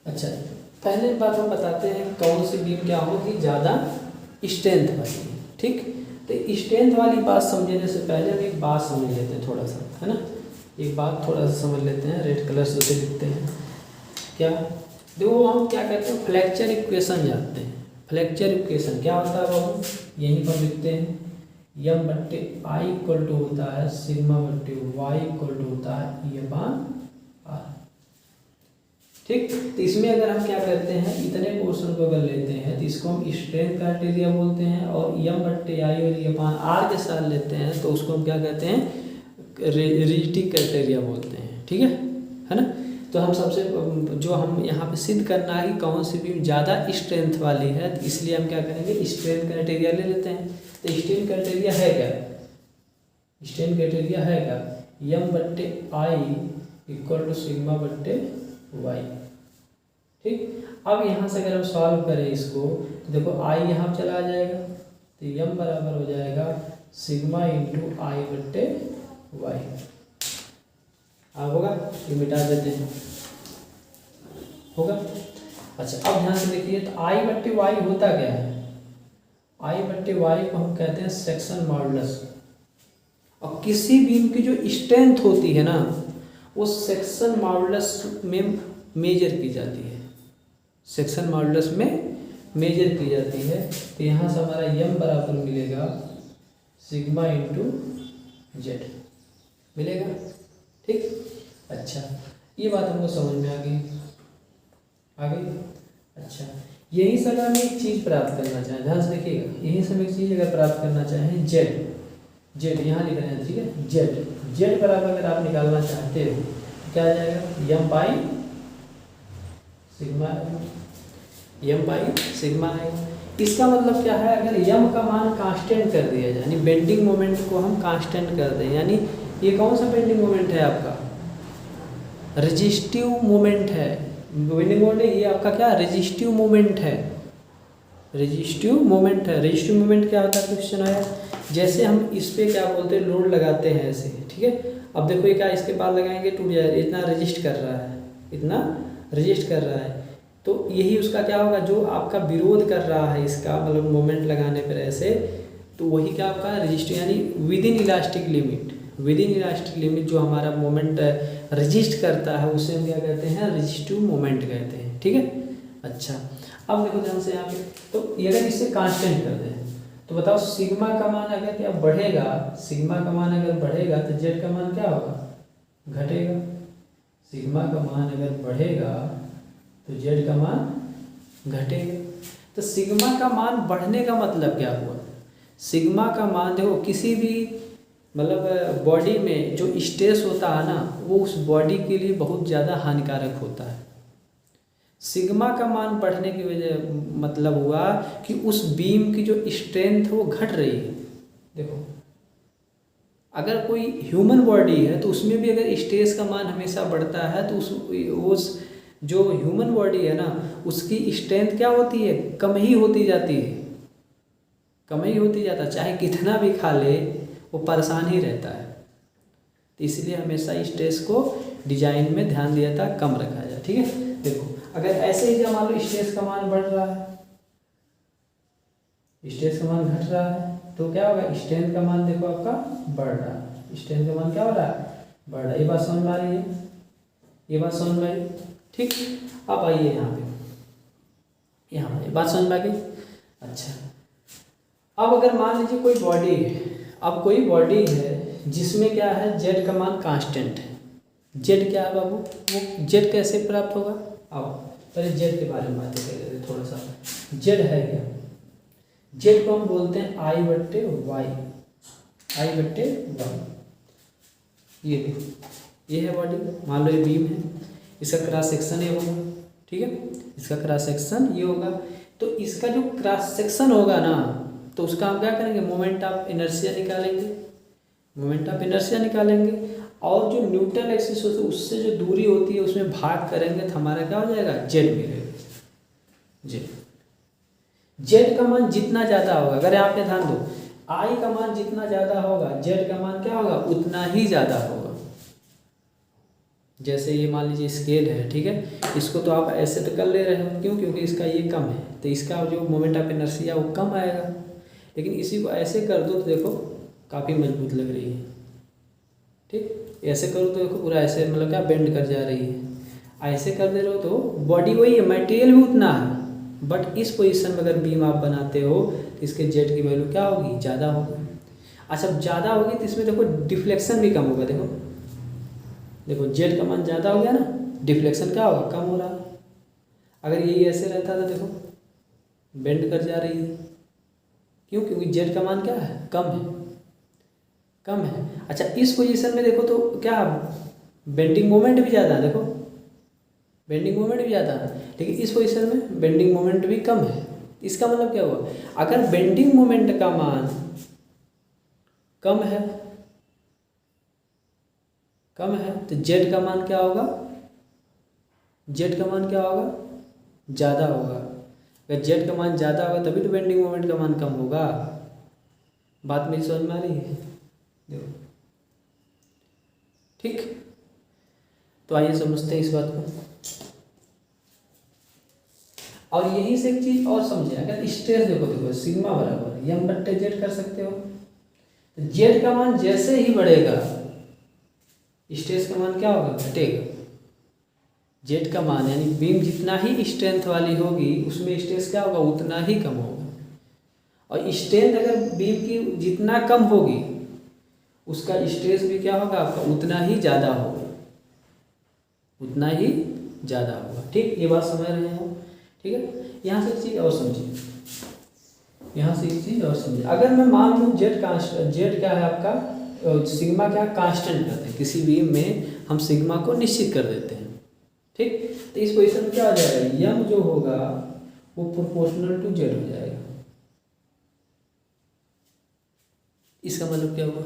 Speaker 1: अच्छा, पहले बात हम बताते हैं कौन सी बीम क्या होगी ज़्यादा स्ट्रेंथ वाली है, ठीक। तो स्ट्रेंथ वाली बात समझने से पहले हम एक बात समझ लेते हैं थोड़ा सा, है ना, एक बात थोड़ा सा समझ लेते हैं। रेड कलर से उसे लिखते हैं, क्या, देखो हम क्या कहते हैं, फ्लेक्चर इक्वेशन जानते हैं। फ्लेक्चर इक्वेशन क्या होता है बाबू, यहीं पर लिखते हैं, M/I इक्वल टू होता है σ/y इक्वल टू होता है E/R, ठीक। तो इसमें अगर हम क्या करते हैं, इतने पोर्शन को अगर लेते हैं तो इसको हम स्ट्रेंथ क्राइटेरिया बोलते हैं, और M/I और E/R के साथ लेते हैं तो उसको हम क्या कहते हैं, रिजिडिटी क्राइटेरिया बोलते हैं, ठीक है ना। तो हम सबसे जो हम यहाँ पे सिद्ध करना है कि कौन सी बीम ज़्यादा स्ट्रेंथ वाली है, तो इसलिए हम क्या करेंगे, स्ट्रेंथ क्राइटेरिया ले लेते हैं। तो स्ट्रेंथ क्राइटेरिया है क्या, स्ट्रेंथ क्राइटेरिया है क्या, M/I इक्वल टू σ/y, ठीक। अब यहाँ से अगर हम सॉल्व करें इसको तो देखो I यहाँ चला जाएगा, तो M बराबर हो जाएगा σ × I/y, अब होगा, ये मिटा देते हैं, होगा। अच्छा, अब ध्यान से देखिए, तो I/y होता क्या है, I/y को हम कहते हैं सेक्शन मॉडुलस, और किसी बीम की जो स्ट्रेंथ होती है ना वो सेक्शन मॉडुलस में मेजर की जाती है, सेक्शन मॉडुलस में मेजर की जाती है। तो यहाँ से हमारा M बराबर मिलेगा σ × Z मिलेगा, ठीक। अच्छा, ये बात हमको समझ में आ गई। अच्छा, यहीं से अगर हम एक चीज़ प्राप्त करना चाहें, ध्यान से देखिएगा, यहीं से हम एक चीज़ अगर प्राप्त करना चाहें, Z यहाँ लिख रहे हैं, ठीक है, Z बराबर अगर आप निकालना चाहते हो तो क्या आ जाएगा, M/σ। इसका मतलब क्या है, अगर M का मान कांस्टेंट कर दिया जाए, यानी बेंडिंग मोमेंट को हम कांस्टेंट कर दें, यानी ये कौन सा बेंडिंग मोमेंट है आपका, रेजिस्टिव मोमेंट है, बेंडिंग मोमेंट ये आपका क्या, रेजिस्टिव मोमेंट है, रेजिस्टिव मोमेंट क्या होता है, क्वेश्चन आया, जैसे हम इस पे क्या बोलते हैं, लोड लगाते हैं ऐसे, ठीक है। अब देखो ये क्या, इसके बाद लगाएंगे टूट जाएगा, इतना रेजिस्ट कर रहा है, तो यही उसका क्या होगा, जो आपका विरोध कर रहा है इसका मतलब मोमेंट लगाने पर ऐसे, तो वही क्या आपका रेजिस्टिव, यानी विद इन इलास्टिक लिमिट जो हमारा मोमेंट रेजिस्ट करता है उसे हम क्या कहते हैं, रेजिस्टिव मोमेंट कहते हैं, ठीक है। अच्छा, अब देखो ध्यान से यहाँ पे, तो ये अगर इसे कांस्टेंट कर दें तो बताओ सिग्मा का मान अगर क्या बढ़ेगा, तो जेड का मान क्या होगा, घटेगा। सिग्मा का मान अगर बढ़ेगा तो जेड का मान घटेगा। तो सिग्मा का मान बढ़ने का मतलब क्या हुआ, सिग्मा का मान देखो किसी भी मतलब बॉडी में जो स्ट्रेस होता है ना वो उस बॉडी के लिए बहुत ज़्यादा हानिकारक होता है। सिग्मा का मान बढ़ने की वजह मतलब हुआ कि उस बीम की जो स्ट्रेंथ वो घट रही है। देखो अगर कोई ह्यूमन बॉडी है तो उसमें भी अगर स्ट्रेस का मान हमेशा बढ़ता है तो उस जो ह्यूमन बॉडी है ना उसकी स्ट्रेंथ क्या होती है, कम ही होती जाती है, चाहे कितना भी खा ले वो परेशान ही रहता है। तो इसलिए हमेशा स्ट्रेस को डिजाइन में ध्यान दिया था कम रखा जाए, ठीक है। देखो अगर ऐसे ही मान लो स्ट्रेस का मान बढ़ रहा है, स्ट्रेस का मान घट रहा है तो क्या होगा, स्ट्रेंथ का मान देखो आपका बढ़ रहा है, स्ट्रेंथ का मान क्या हो रहा है, बढ़ रहा है। ये बात समझ में आ रही है, ये बात समझ में आई? ठीक, अब आइए यहाँ पे, यहाँ पर बात समझ में आ गई? अच्छा, अब अगर मान लीजिए कोई बॉडी है, अब कोई बॉडी है जिसमें क्या है, जेड का मान कांस्टेंट है। जेड क्या है बाबू, वो जेड कैसे प्राप्त होगा? आओ पहले जेड के बारे में बातें कर लेते थोड़ा सा। जेड है क्या? जेड को हम बोलते हैं I/Y, I/Y। ये देखो, ये है बॉडी, मान लो ये बीम है, इसका क्रॉस सेक्शन ये होगा, ठीक है, इसका क्रॉस सेक्शन ये होगा। तो इसका जो क्रॉस सेक्शन होगा ना, तो उसका हम क्या करेंगे, मोमेंट ऑफ इनर्शिया निकालेंगे, मोमेंट ऑफ इनर्शिया निकालेंगे, और जो न्यूट्रल एक्सिस होती है उससे जो दूरी होती है उसमें भाग करेंगे तो हमारा क्या हो जाएगा, जेड मिलेगा। जेड, जेड का मान जितना ज़्यादा होगा, अगर यहाँ पे ध्यान दो, आई का मान जितना ज़्यादा होगा, जेड का मान क्या होगा, उतना ही ज़्यादा होगा। जैसे ये मान लीजिए स्केल है, ठीक है, इसको तो आप ऐसे तो कर ले रहे हो, क्यों? क्योंकि इसका ये कम है, तो इसका जो मोमेंट ऑफ इनर्शिया वो कम आएगा। लेकिन इसी को ऐसे कर दो तो देखो काफ़ी मजबूत लग रही है, ठीक, ऐसे करो तो देखो पूरा ऐसे मतलब क्या बेंड कर जा रही है। ऐसे कर दे रहे हो तो बॉडी वही है, मटेरियल भी उतना है, बट इस पोजीशन में अगर बीम आप बनाते हो तो इसके जेड की वैल्यू क्या होगी, ज़्यादा होगी। अच्छा, ज़्यादा होगी तो इसमें देखो डिफ्लेक्शन भी कम होगा। देखो देखो जेड का मान ज़्यादा हो गया ना, डिफ्लेक्शन क्या होगा, कम हो रहा है। अगर ये ऐसे रहता था, देखो बेंड कर जा रही है, क्यों? क्योंकि जेड का मान क्या है, कम है, कम है। अच्छा, इस पोजीशन में देखो तो क्या बेंडिंग मोमेंट भी ज़्यादा है, देखो बेंडिंग मोमेंट भी ज़्यादा है, लेकिन इस पोजीशन में बेंडिंग मोमेंट भी कम है। इसका मतलब क्या हुआ, अगर बेंडिंग मोमेंट का मान कम है, कम है, तो जेड का मान क्या होगा, जेड का मान क्या होगा, ज़्यादा होगा। अगर जेड का मान ज़्यादा होगा तभी तो बेंडिंग मोमेंट का मान कम होगा। बात मेरी समझ में आ रही है? देखो, ठीक, तो आइए समझते हैं इस बात को। और यहीं से एक चीज़ और समझे, अगर स्ट्रेस देखो, देखो सिग्मा बराबर M/Z कर सकते हो, तो जेड का मान जैसे ही बढ़ेगा स्ट्रेस का मान क्या होगा, घटेगा। जेड का मान यानी बीम जितना ही स्ट्रेंथ वाली होगी उसमें स्ट्रेस क्या होगा, उतना ही कम होगा। और स्ट्रेंथ अगर बीम की जितना कम होगी उसका स्ट्रेस भी क्या होगा आपका, उतना ही ज़्यादा होगा, उतना ही ज़्यादा होगा। ठीक, ये बात समझ रहे हैं, ठीक है। यहाँ से एक चीज़ और समझिए, यहाँ से एक चीज़ और समझिए, अगर मैं मान लूँ जेड कांस्टेंट, जेड क्या है आपका, सिग्मा क्या कांस्टेंट करते हैं, किसी बीम में हम सिग्मा को निश्चित कर देते हैं, ठीक। तो इस पोजीशन में क्या हो जाएगा, यम जो होगा वो प्रोपोर्शनल टू जेड हो जाएगा। इसका मतलब क्या हुआ,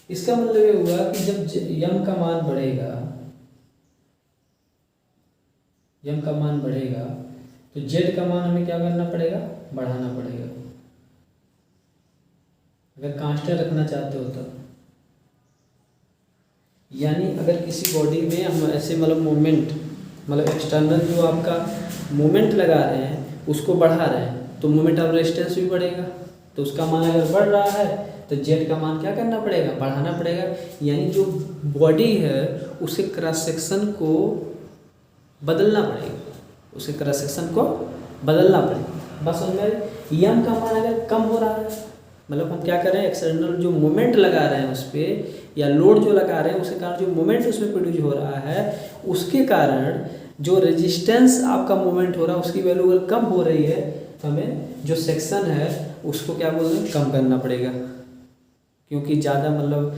Speaker 1: इसका मतलब ये हुआ कि जब यम का मान बढ़ेगा, यम का मान बढ़ेगा तो जेड का मान हमें क्या करना पड़ेगा, बढ़ाना पड़ेगा, अगर कांस्टेंट रखना चाहते हो तो। यानी अगर किसी बॉडी में हम ऐसे मतलब मोमेंट, मतलब एक्सटर्नल जो आपका मोमेंट लगा रहे हैं उसको बढ़ा रहे हैं तो मोमेंट ऑफ रेजिस्टेंस भी बढ़ेगा, तो उसका मान अगर बढ़ रहा है तो जेड का मान क्या करना पड़ेगा, बढ़ाना पड़ेगा। यानी जो बॉडी है उसके क्रॉस सेक्शन को बदलना पड़ेगा, उसके क्रॉस सेक्शन को बदलना पड़ेगा। बस समझ में, यम का मान अगर कम हो रहा है मतलब हम क्या कर रहे हैं, एक्सटर्नल जो मोमेंट लगा रहे हैं उस पर या लोड जो लगा रहे हैं उसके कारण जो मोमेंट उसमें प्रोड्यूस हो रहा है उसके कारण जो रेजिस्टेंस आपका मोमेंट हो रहा है उसकी वैल्यू अगर कम हो रही है तो हमें जो सेक्शन है उसको क्या बोलते हैं, कम करना पड़ेगा। क्योंकि ज़्यादा मतलब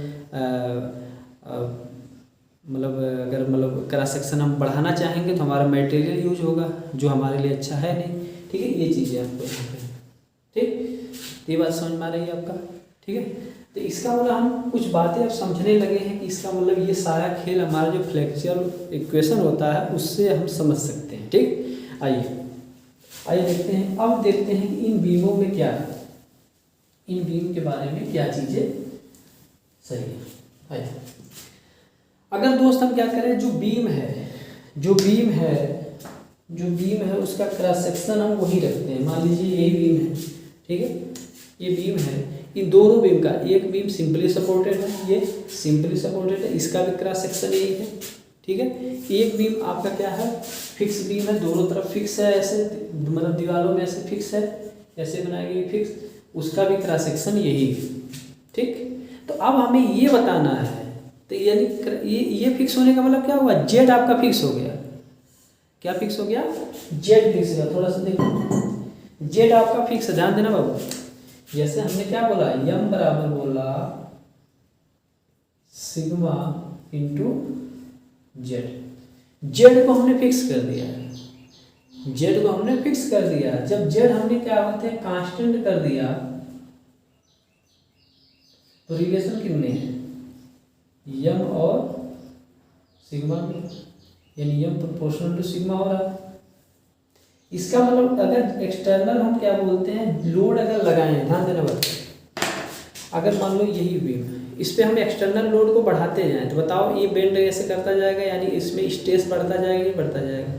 Speaker 1: अगर मतलब क्रॉस सेक्शन हम बढ़ाना चाहेंगे तो हमारा मटेरियल यूज होगा जो हमारे लिए अच्छा है नहीं, ठीक है। ये चीज़ें आपको, ठीक, ये बात समझ में आ रही है आपका, ठीक है। तो इसका मतलब हम कुछ बातें अब समझने लगे हैं कि इसका मतलब ये सारा खेल हमारा जो फ्लेक्चुअल इक्वेशन होता है उससे हम समझ सकते हैं, ठीक। आइए देखते हैं, अब देखते हैं कि इन बीमों में क्या है, इन बीम के बारे में क्या चीज़ें सही है। आइए, अगर दोस्त हम क्या करें, जो बीम है, जो बीम है उसका क्रॉस सेक्शन हम वही रखते हैं। मान लीजिए यही बीम है, ठीक है, ये बीम है, इन दोनों बीम का एक बीम सिंपली सपोर्टेड है, ये सिंपली सपोर्टेड है, इसका भी क्रॉस सेक्शन यही है, ठीक है। एक बीम आपका क्या है, फिक्स बीम है, दोनों तरफ फिक्स है, ऐसे मतलब दीवारों में ऐसे फिक्स है, ऐसे बनाई गई फिक्स, उसका भी क्रॉस सेक्शन यही है, ठीक। तो अब हमें ये बताना है, तो यानी ये फिक्स होने का मतलब क्या हुआ, जेड आपका फिक्स हो गया। क्या फिक्स हो गया, जेड फिक्स हो गया। थोड़ा सा देखो, जेड आपका फिक्स है, ध्यान देना बाबू। जैसे हमने क्या बोला, यम बराबर बोला सिग्मा इंटू जेड। जेड को हमने फिक्स कर दिया है, जेड को हमने फिक्स कर दिया। जब जेड हमने क्या बोलते हैं कांस्टेंट कर दिया, तो रिलेशन कितने हैं, यम और सिग्मा में, यानी यम प्रोपोर्शनल टू सिग्मा हो रहा है। इसका मतलब अगर एक्सटर्नल हम क्या बोलते हैं, लोड अगर लगाएं, ध्यान देना बच्चे, अगर मान लो यही बीम, इस पे हम एक्सटर्नल लोड को बढ़ाते जाएं, तो बताओ ये बेंड ऐसे करता जाएगा, यानी इसमें स्ट्रेस बढ़ता जाएगा, ये बढ़ता जाएगा।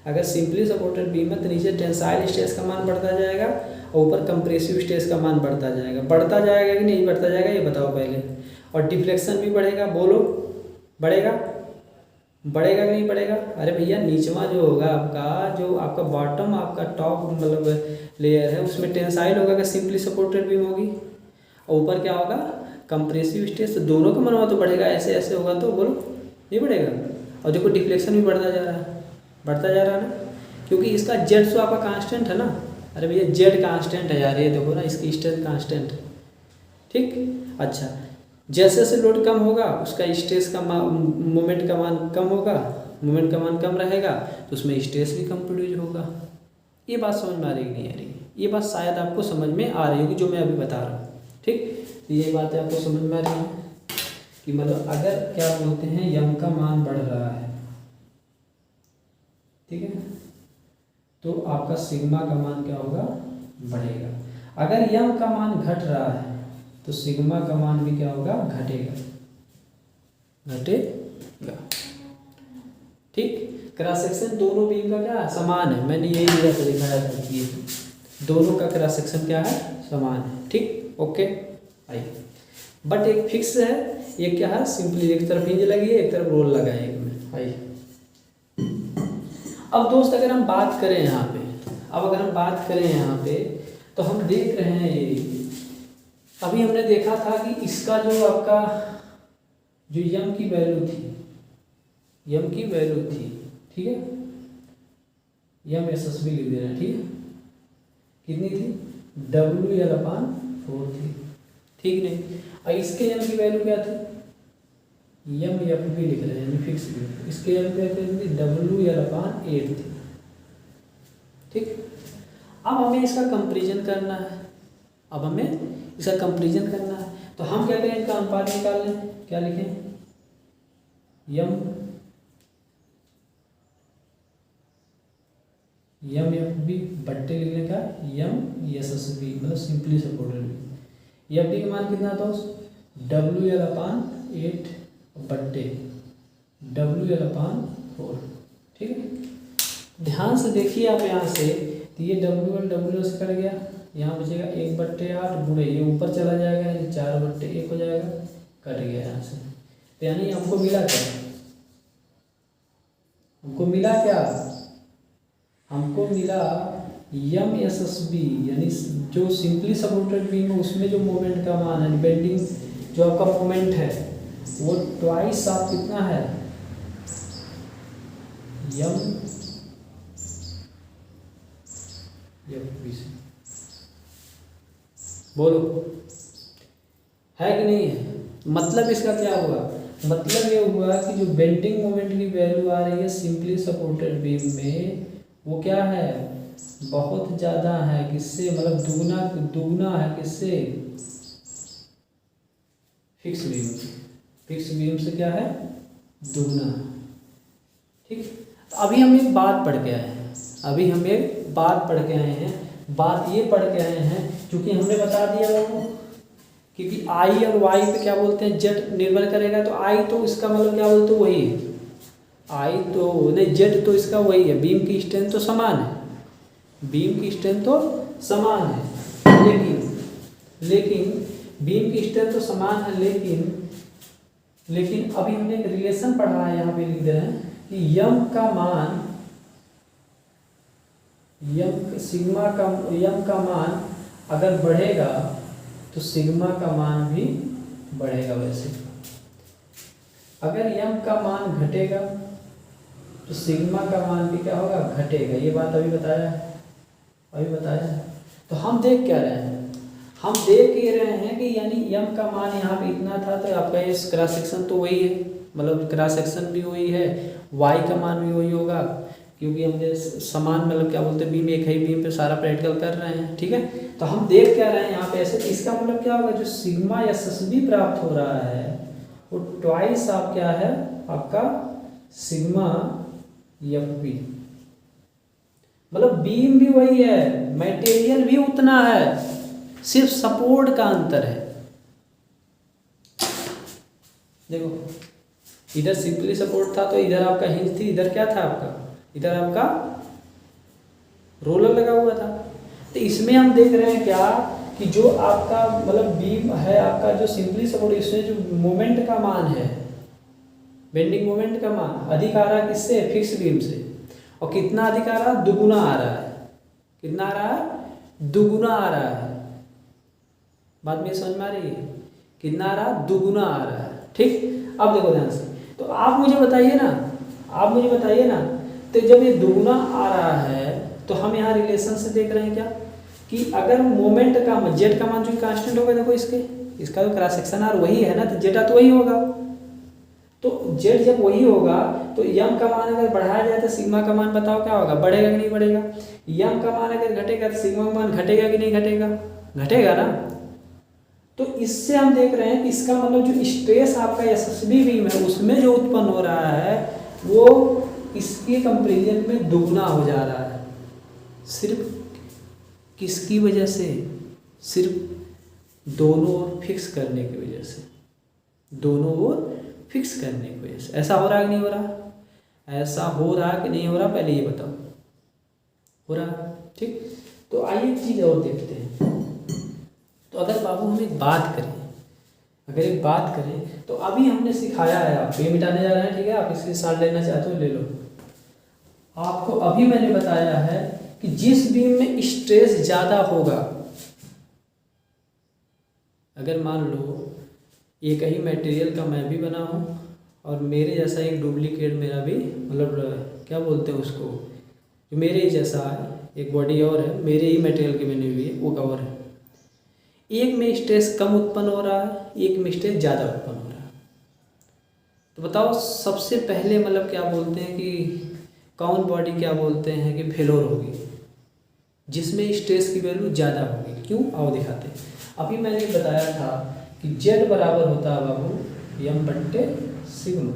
Speaker 1: अगर सिंपली सपोर्टेड बीम है तो नीचे टेंसाइल स्ट्रेस का मान बढ़ता जाएगा और ऊपर कंप्रेसिव स्ट्रेस का मान बढ़ता जाएगा। बढ़ता जाएगा कि नहीं बढ़ता जाएगा, ये बताओ पहले। और डिफ्लेक्शन भी बढ़ेगा, बोलो बढ़ेगा, बढ़ेगा कि नहीं बढ़ेगा। अरे भैया नीचवा जो होगा आपका, जो आपका बॉटम आपका टॉप मतलब लेयर है, उसमें टेंसाइल होगा कि सिंपली सपोर्टेड बीम होगी, और ऊपर क्या होगा कंप्रेसिव स्ट्रेस। तो दोनों का मनवा तो बढ़ेगा, ऐसे ऐसे होगा तो बोलो नहीं बढ़ेगा। और देखो डिफ्लेक्शन भी बढ़ता जा रहा है, बढ़ता जा रहा है ना, क्योंकि इसका जेड तो आपका कांस्टेंट है ना। अरे भैया जेड कांस्टेंट है यार, ये देखो ना, इसकी स्ट्रेंथ कांस्टेंट है, ठीक। अच्छा, जैसे जैसे लोड कम होगा उसका स्ट्रेस का मोमेंट का मान कम होगा, मोमेंट का मान कम रहेगा तो उसमें स्ट्रेस भी कम प्रोड्यूस होगा। ये बात समझ में आ रही नहीं आ रही, ये बात शायद आपको समझ में आ रही होगी जो मैं अभी बता रहा हूँ, ठीक। तो ये बातें आपको समझ में आ रही है कि मतलब अगर क्या बोलते हैं यम का मान बढ़ रहा है, ठीक है, तो आपका सिग्मा का मान क्या होगा, बढ़ेगा। अगर यम का मान घट रहा है तो सिग्मा का मान भी क्या होगा, घटेगा, घटेगा, ठीक। क्रॉस सेक्शन दोनों बीम का क्या समान है, मैंने यही जगह पे दिखाया था कि दोनों का क्रॉस सेक्शन क्या है, समान है, ठीक। ओके आइए, बट एक फिक्स है, एक क्या है सिंपली एक तरफ हिंज लगी है, एक तरफ रोल लगा है, एक में। आइए अब दोस्त अगर हम बात करें यहाँ पे, अब अगर हम बात करें यहाँ पे, तो हम देख रहे हैं ये अभी हमने देखा था कि इसका जो आपका जो यम की वैल्यू थी, यम की वैल्यू थी, ठीक है, यम एसएसबी लिख दे रहे हैं, ठीक है, कितनी थी, WL/4 थी, ठीक नहीं। और इसके यम की वैल्यू क्या थी, यम FB लिख रहे हैं यानी फिक्स भी, इसके यम की वैल्यू थी WL/8 थी, ठीक। अब हमें इसका कंपैरिजन करना है, अब हमें इसका कंपैरिजन करना है, तो हम क्या करें, इनका अनुपात निकाल लें। क्या लिखें, यम FB बट्टे लिखने का यम SSB मतलब सिंपली सपोर्टेड बीम। FB का मान कितना था, WL/8 बट्टे WL/4, ठीक है। ध्यान से देखिए आप यहाँ से, तो ये WL से कट गया, यहाँ बचेगा 1/8 बुढ़े, ये ऊपर चला जाएगा यानी 4/1 हो जाएगा, कट गया यहाँ से। तो यानी हमको मिला क्या, हमको मिला क्या, हमको मिला यम SSB यानी जो सिंपली सपोर्टेड बीम है उसमें जो मोमेंट का मान है, बेंडिंग जो आपका मोमेंट है वो ट्वाइस आप कितना है, यम FB से, बोलो है कि नहीं है। मतलब इसका क्या हुआ, मतलब ये हुआ कि जो बेंडिंग मोमेंट की वैल्यू आ रही है सिंपली सपोर्टेड बीम में, वो क्या है, बहुत ज़्यादा है, किससे, मतलब दुगना है, किससे, फिक्स बीम से, फिक्स बीम से क्या है, दुगना, ठीक। तो अभी हम एक बात पढ़ के आए हैं, अभी हम एक बात पढ़ के आए हैं, बात ये पढ़ के आए हैं क्योंकि हमने बता दिया वो, क्योंकि आई और वाई पे क्या बोलते हैं, जेड निर्भर करेगा, तो आई तो इसका मतलब क्या बोलते हैं वही है, आई तो नहीं, जेड तो इसका वही है, बीम की स्ट्रेंथ तो समान है, बीम की स्ट्रेंथ तो समान है, लेकिन बीम की स्ट्रेंथ तो समान है, लेकिन लेकिन अभी हमने एक रिलेशन पढ़ा है, यहाँ पे लिख दे रहे हैं कि यम का मान यम का मान अगर बढ़ेगा तो सिग्मा का मान भी बढ़ेगा। वैसे अगर यम का मान घटेगा तो सिग्मा का मान भी क्या होगा, घटेगा। ये बात अभी बताया है। तो हम देख क्या रहे हैं, हम देख ही रहे हैं कि यानी यम का मान यहाँ पे इतना था, तो आपका ये क्रॉस सेक्शन तो वही है, मतलब क्रॉस सेक्शन भी वही है, वाई का मान भी वही होगा, क्योंकि हमने समान मतलब क्या बोलते हैं बीम एक ही बीम पे सारा प्रैक्टिकल कर रहे हैं। ठीक है, तो हम देख क्या रहे हैं यहाँ पे ऐसे, इसका मतलब क्या होगा, जो सिग्मा एसएसबी प्राप्त हो रहा है वो ट्वाइस आप क्या है आपका सिग्मा एफबी, मतलब बीम भी वही है, मटेरियल भी उतना है, सिर्फ सपोर्ट का अंतर है। देखो इधर सिंपली सपोर्ट था तो इधर आपका हिंज थी, इधर क्या था आपका, इधर आपका रोलर लगा हुआ था। तो इसमें हम देख रहे हैं क्या कि जो आपका मतलब बीम है आपका जो सिंपली सपोर्ट, इसमें जो मोमेंट का मान है, बेंडिंग मोमेंट का मान अधिक आ रहा है किससे, फिक्स बीम से। और कितना अधिक आ रहा है, दुगुना आ रहा है। कितना आ रहा है, दुगुना आ रहा है। बात में समझ में आ रही है, कितना आ रहा है, दुगुना आ रहा है। ठीक, अब देखो ध्यान से, तो आप मुझे बताइए ना, तो जब ये दुगुना आ रहा है तो हम यहाँ रिलेशन से देख रहे हैं क्या कि अगर मोमेंट का जेड का मान जो कांस्टेंट होगा, देखो इसका तो क्रॉस सेक्शन आर वही है ना, तो जेड तो वही होगा। तो जेड जब वही होगा तो यम का मान अगर बढ़ाया जाए तो सिग्मा का मान बताओ क्या होगा, बढ़ेगा कि नहीं बढ़ेगा। यम का मान अगर घटेगा तो सिग्मा का मान घटेगा कि नहीं घटेगा, घटेगा ना। तो इससे हम देख रहे हैं कि इसका मतलब जो स्ट्रेस आपका एसएसबी बीम है उसमें जो उत्पन्न हो रहा है वो इसके कंपेरिजन में दुगना हो जा रहा है। सिर्फ किसकी वजह से, सिर्फ दोनों ओर फिक्स करने की वजह से, दोनों ओर फिक्स करने की वजह से। ऐसा हो रहा है कि नहीं हो रहा, ऐसा हो रहा कि नहीं हो रहा, पहले ये बताओ, हो रहा। ठीक, तो आइए एक चीज़ और देखते हैं। तो अगर बाबू हम एक बात करें तो अभी हमने सिखाया है, आप ये मिटाने जा रहे हैं, ठीक है, आप इसके साथ लेना चाहते हो ले लो। आपको अभी मैंने बताया है कि जिस बीम में स्ट्रेस ज़्यादा होगा, अगर मान लो एक ही मटेरियल का मैं भी बना हूँ और मेरे जैसा एक डुप्लीकेट मेरा भी मतलब क्या बोलते हैं उसको, जो मेरे ही जैसा एक बॉडी और है, मेरे ही मटेरियल की बनी हुई है, वो कवर है। एक में स्ट्रेस कम उत्पन्न हो रहा है, एक में स्ट्रेस ज़्यादा उत्पन्न हो रहा है। तो बताओ सबसे पहले मतलब क्या बोलते हैं कि कौन बॉडी क्या बोलते हैं कि फेलोर होगी, जिसमें स्ट्रेस की वैल्यू ज़्यादा होगी। क्यों, आओ दिखाते हैं। अभी मैंने बताया था कि जेड बराबर होता है बाबू यम बट्टे सिग्मा,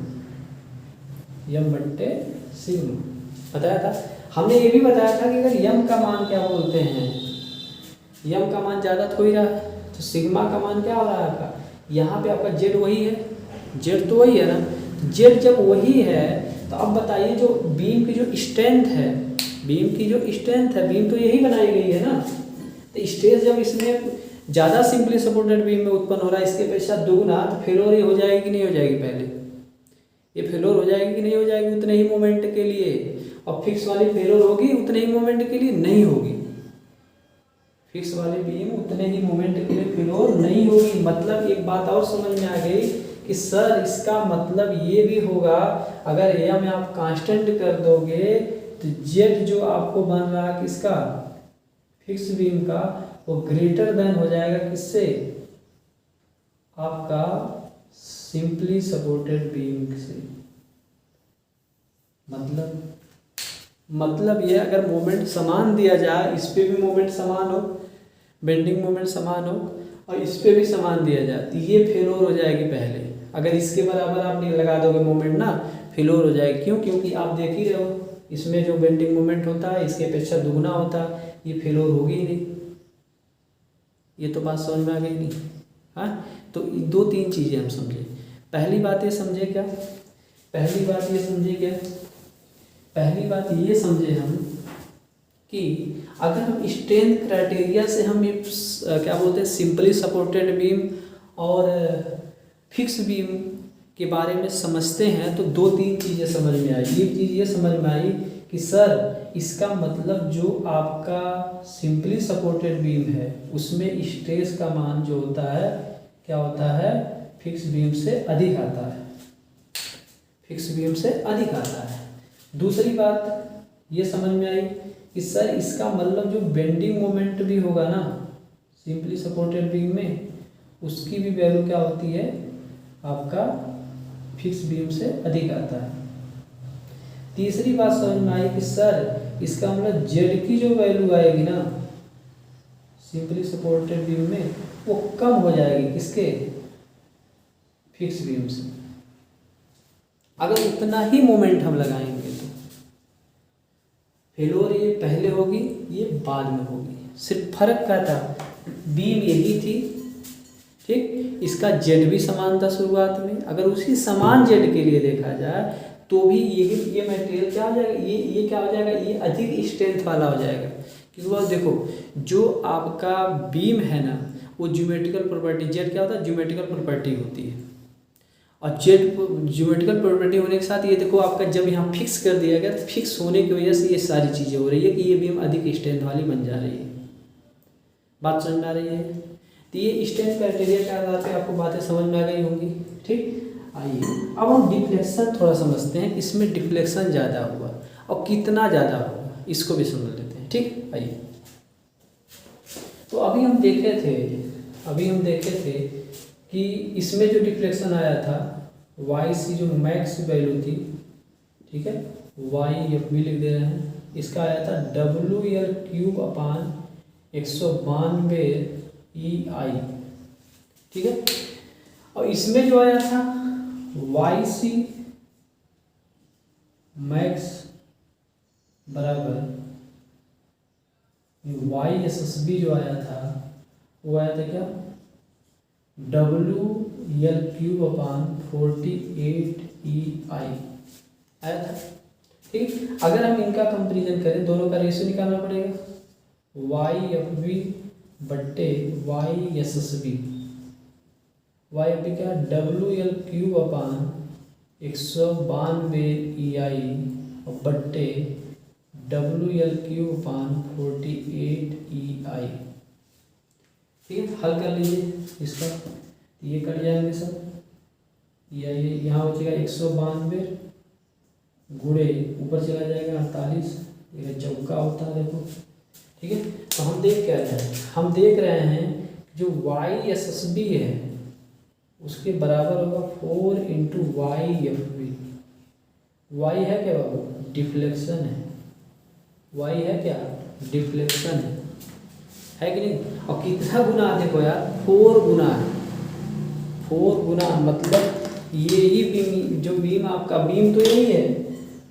Speaker 1: बताया था। हमने ये भी बताया था कि अगर यम का मान क्या बोलते हैं, यम का मान ज़्यादा तो ही रहा है, तो सिग्मा का मान क्या हो रहा है आपका, यहाँ पे आपका जेड वही है, जेड तो वही है ना। जेड जब वही है तो अब बताइए जो बीम की जो स्ट्रेंथ है, बीम तो यही बनाई गई है ना। तो स्ट्रेस जब इसमें ज़्यादा सिंपली सपोर्टेड बीम में उत्पन्न हो रहा है, इसके अपेक्षा दुगना, तो फेलोर ही हो जाएगी कि नहीं हो जाएगी, पहले ये फेलोर हो जाएगी कि नहीं हो जाएगी उतने ही मोमेंट के लिए, और फिक्स वाली फेलोर होगी उतने ही मोमेंट के लिए नहीं होगी, फिक्स वाली बीम उतने ही मोमेंट के लिए फेलोर नहीं होगी। मतलब एक बात और समझ में आ गई कि सर इसका मतलब ये भी होगा, अगर एम आप कांस्टेंट कर दोगे तो जेड जो आपको बन रहा है किसका, फिक्स बीम का, वो ग्रेटर देन हो जाएगा किससे, आपका सिंपली सपोर्टेड बीम से। मतलब ये अगर मोमेंट समान दिया जाए, इस पे भी मोमेंट समान हो, बेंडिंग मोमेंट समान हो, और इस पे भी समान दिया जाए तो ये फेलोर हो जाएगी पहले। अगर इसके बराबर आप नहीं लगा दोगे मोमेंट ना, फेलोर हो जाएगी। क्यों, क्योंकि आप देख ही रहे हो इसमें जो बेंडिंग मोमेंट होता है इसके अपेक्षा दुगना होता है, ये फेलोर होगी ही नहीं। ये तो बात समझ में आ गई नहीं। हाँ, तो 2-3 चीज़ें हम समझे। पहली बात ये समझे क्या, पहली बात ये समझे हम कि अगर हम स्ट्रेंथ क्राइटेरिया से हम क्या बोलते हैं सिंपली सपोर्टेड बीम और फिक्स बीम के बारे में समझते हैं तो दो तीन चीज़ें समझ में आई। एक चीज़ ये समझ में आई कि सर इसका मतलब जो आपका सिंपली सपोर्टेड बीम है उसमें स्ट्रेस का मान जो होता है क्या होता है, फिक्स बीम से अधिक आता है, फिक्स बीम से अधिक आता है। दूसरी बात ये समझ में आई कि सर इसका मतलब जो बेंडिंग मोमेंट भी होगा ना सिंपली सपोर्टेड बीम में, उसकी भी वैल्यू क्या होती है, आपका फिक्स बीम से अधिक आता है। तीसरी बात समझ में आई कि सर इसका मतलब जेड की जो वैल्यू आएगी ना सिंपली सपोर्टेड बीम में वो कम हो जाएगी किसके, फिक्स बीम से, अगर उतना ही मोमेंट हम लगाएंगे तो। फेलोर ये पहले होगी ये बाद में होगी, सिर्फ फर्क क्या था, बीम यही थी, ठीक, इसका जेड भी समान था शुरुआत में। अगर उसी समान जेड के लिए देखा जाए तो भी ये मटेरियल क्या हो जाएगा, ये क्या हो जाएगा, ये अधिक स्ट्रेंथ वाला हो जाएगा। क्योंकि वो देखो जो आपका बीम है ना वो ज्योमेट्रिकल प्रॉपर्टी, जेड क्या होता है, ज्योमेट्रिकल प्रॉपर्टी होती है, और जेड ज्योमेट्रिकल प्रॉपर्टी होने के साथ ये देखो आपका जब यहाँ फिक्स कर दिया गया तो फिक्स होने की वजह से ये सारी चीज़ें हो रही है कि ये बीम अधिक स्ट्रेंथ वाली बन जा रही है। बात समझ में आ रही है। तो ये स्ट्रेंथ क्राइटेरिया के आधार पे आपको बातें समझ में आ गई होंगी, ठीक। आइए अब हम डिफ्लेक्शन थोड़ा समझते हैं, इसमें डिफ्लेक्शन ज़्यादा हुआ और कितना ज़्यादा हुआ इसको भी समझ लेते हैं, ठीक। आइए तो अभी हम देखे थे कि इसमें जो डिफ्लेक्शन आया था वाई सी जो मैक्स वैल्यू थी, ठीक है, वाई एफ बी लिख दे रहे हैं, इसका आया था WL³ अपान 192 EI, ठीक है। और इसमें जो आया था वाई सी मैक्स बराबर YSSB जो आया था वो आया था क्या, WL³ अपान 48 EI आया था, ठीक। अगर हम इनका कंपेरिजन करें दोनों का रेशियो निकालना पड़ेगा, YFB बट्टे YSSB, YFB क्या, WL³ अपान 192 EI और बट्टे WL³ अपान 48 EI, ठीक है। हल कर लीजिए इसका, ये कट जाएंगे सब, ये यहाँ बचेगा 192 गुणे ऊपर चला जाएगा 48, यह चौका होता है देखो, ठीक है। तो हम देख क्या रहे हैं, हम देख रहे हैं जो YSSB है उसके बराबर होगा 4 इंटू YFB। Y है क्या बाबू, डिफ्लेक्शन है, Y है क्या, डिफ्लेक्शन है कि नहीं। और कितना गुना देखो यार, 4 गुना है, 4 गुना मतलब ये ही बीम, जो बीम आपका बीम तो यही है,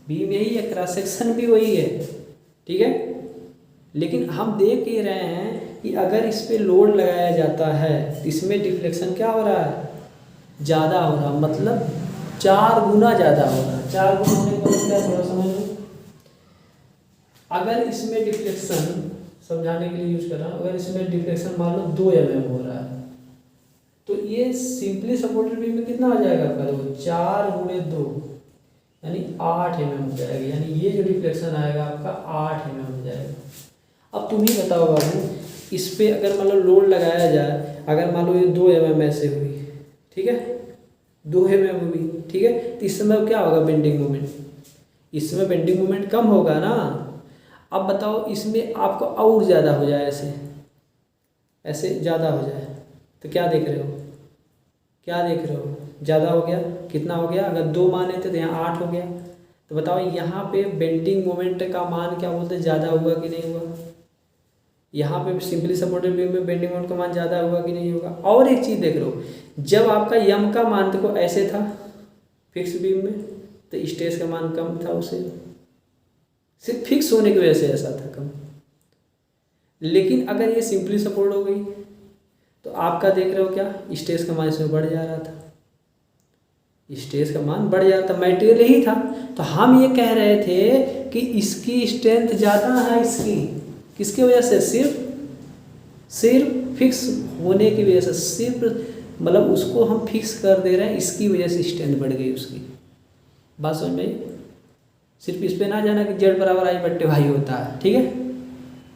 Speaker 1: बीम यही है, क्रॉस सेक्शन भी वही है, ठीक है। लेकिन हम देख ये रहे हैं कि अगर इस पे लोड लगाया जाता है तो इसमें डिफ्लेक्शन क्या हो रहा है, ज़्यादा हो रहा, मतलब 4 गुना ज़्यादा हो रहा है। 4 गुना होने का मतलब थोड़ा समझ लो, अगर इसमें डिफ्लेक्शन समझाने के लिए यूज कर रहा हूँ, अगर इसमें डिफ्लेक्शन मान लो 2 mm हो रहा है तो ये सिंपली सपोर्टेड बीम में कितना आ जाएगा आपका, देखो 4 गुणे 2 यानी 8 mm हो जाएगा, यानी ये जो डिफ्लेक्शन आएगा आपका 8 mm हो जाएगा। अब तुम ही बताओ बाबू, इस पे अगर मतलब लोड लगाया जाए, अगर मान लो ये 2 mm ऐसे हुई, ठीक है, 2 mm हुई, ठीक है, तो इस समय क्या होगा, बेंडिंग मोमेंट, इस समय बेंडिंग मोमेंट कम होगा ना। अब बताओ इसमें आपको और ज़्यादा हो जाए, ऐसे ज़्यादा हो जाए तो क्या देख रहे हो, क्या देख रहे हो, ज़्यादा हो गया, कितना हो गया, अगर 2 माने थे तो यहाँ 8 हो गया, तो बताओ यहाँ पे बेंडिंग मोमेंट का मान क्या बोलते हैं, ज़्यादा हुआ कि नहीं हुआ। यहाँ पे सिंपली सपोर्टेड बीम में बेंडिंग मोमेंट का मान ज़्यादा हुआ कि नहीं होगा। और एक चीज़ देख लो, जब आपका यम का मान देखो ऐसे था फिक्स बीम में तो स्ट्रेस का मान कम था, उसे सिर्फ फिक्स होने की वजह से ऐसा था कम। लेकिन अगर ये सिंपली सपोर्ट हो गई तो आपका देख रहे हो क्या, स्ट्रेस का मान इसमें बढ़ जा रहा था, स्ट्रेस का मान बढ़ जा रहा था, मटेरियल यही था। तो हम ये कह रहे थे कि इसकी स्ट्रेंथ ज़्यादा है, इसकी किसकी वजह से, सिर्फ फिक्स होने की वजह से, सिर्फ मतलब उसको हम फिक्स कर दे रहे हैं, इसकी वजह से स्ट्रेंथ बढ़ गई उसकी। बात समझ में आई? सिर्फ इस पे ना जाना कि जेड बराबर आई बट्टे वाई होता है, ठीक है?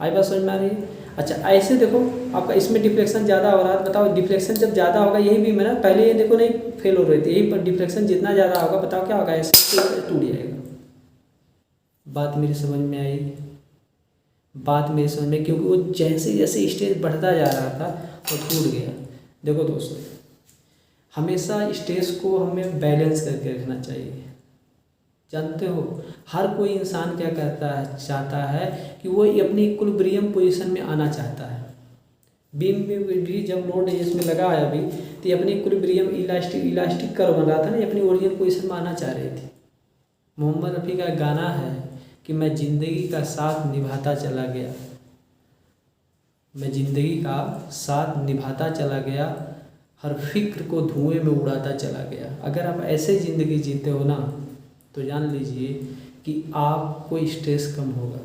Speaker 1: आई बात समझ में आ रही है? अच्छा ऐसे देखो आपका इसमें डिफ्लेक्शन ज़्यादा हो रहा है, बताओ डिफ्लेक्शन जब ज़्यादा होगा, यही भी मैंने पहले ये देखो नहीं फेल हो रही थी, यही पर डिफ्लेक्शन जितना ज़्यादा होगा बताओ क्या होगा, ऐसे टूट जाएगा। बात मेरी समझ में आई? बात मेरी समझ में, क्योंकि वो जैसे जैसे स्टेज बढ़ता जा रहा था वो टूट गया। देखो दोस्तों, हमेशा स्टेज को हमें बैलेंस करके रखना चाहिए। जानते हो हर कोई इंसान क्या करता है, चाहता है कि वो अपनी इक्विलिब्रियम पोजीशन में आना चाहता है। बीम में भी जब लोड इसमें लगा है अभी, तो ये अपनी इक्विलिब्रियम इलास्टिक कर्व बन रहा था ना, ये अपनी ओरिजिनल पोजीशन में आना चाह रही थी। मोहम्मद रफ़ी का गाना है कि मैं ज़िंदगी का साथ निभाता चला गया, मैं ज़िंदगी का साथ निभाता चला गया, हर फिक्र को धुएं में उड़ाता चला गया। अगर आप ऐसे ज़िंदगी जीते हो ना, तो जान लीजिए कि आपको स्ट्रेस कम होगा।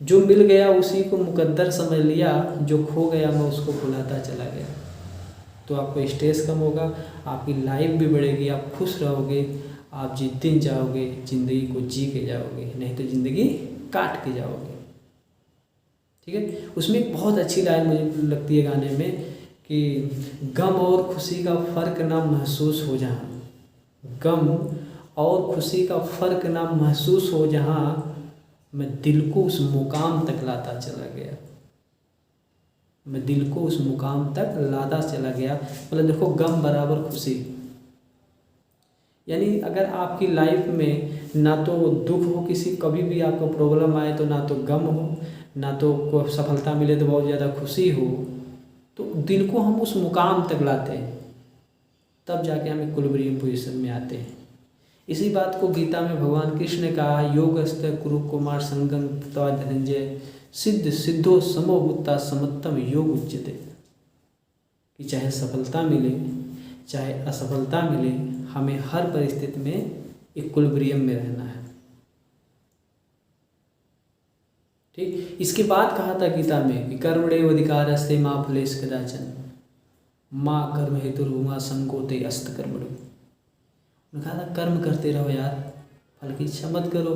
Speaker 1: जो मिल गया उसी को मुकद्दर समझ लिया, जो खो गया मैं उसको भुलाता चला गया। तो आपको स्ट्रेस कम होगा, आपकी लाइफ भी बढ़ेगी, आप खुश रहोगे, आप जीतते जाओगे, ज़िंदगी को जी के जाओगे, नहीं तो ज़िंदगी काट के जाओगे। ठीक है? उसमें एक बहुत अच्छी लाइन मुझे लगती है गाने में कि गम और खुशी का फ़र्क ना महसूस हो जहाँ, गम और खुशी का फ़र्क ना महसूस हो जहाँ, मैं दिल को उस मुकाम तक लाता चला गया, मैं दिल को उस मुकाम तक लाता चला गया। मतलब देखो गम बराबर खुशी, यानी अगर आपकी लाइफ में ना तो दुख हो, किसी कभी भी आपको प्रॉब्लम आए तो ना तो गम हो, ना तो कोई सफलता मिले तो बहुत ज़्यादा खुशी हो, तो दिल को हम उस मुकाम तक लाते हैं, तब जाके हम इक्विलिब्रियम पोजीशन में आते हैं। इसी बात को गीता में भगवान कृष्ण ने कहा, योगस्थ कुरु कुमार संगम तवा धनंजय सिद्ध सिद्धो समोभूता समत्तम योग उच्यते, कि चाहे सफलता मिले चाहे असफलता मिले, हमें हर परिस्थिति में इक्विलिब्रियम में रहना है। ठीक, इसके बाद कहा था गीता में कि कर्मणेव अधिकारस्ते मा फलेषु कदाचन माँ कर्म हेतुर्भुमा संकोते अस्त कर्मणि। उन्होंने कहा था कर्म करते रहो यार, फल की इच्छा मत करो,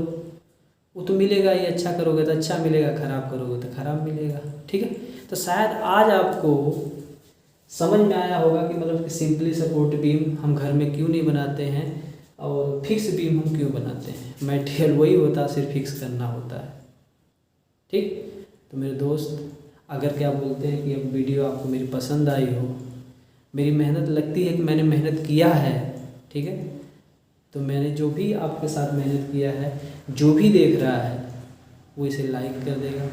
Speaker 1: वो तो मिलेगा ही, अच्छा करोगे तो अच्छा मिलेगा, खराब करोगे तो खराब मिलेगा। ठीक है? तो शायद आज आपको समझ में आया होगा कि मतलब कि सिंपली सपोर्ट बीम हम घर में क्यों नहीं बनाते हैं और फिक्स बीम हम क्यों बनाते हैं। मटेरियल वही होता है, सिर्फ फिक्स करना होता है। ठीक, तो मेरे दोस्त अगर क्या बोलते हैं कि अब वीडियो आपको मेरी पसंद आई हो, मेरी मेहनत लगती है कि मैंने मेहनत किया है, ठीक है, तो मैंने जो भी आपके साथ मेहनत किया है, जो भी देख रहा है वो इसे लाइक कर देगा,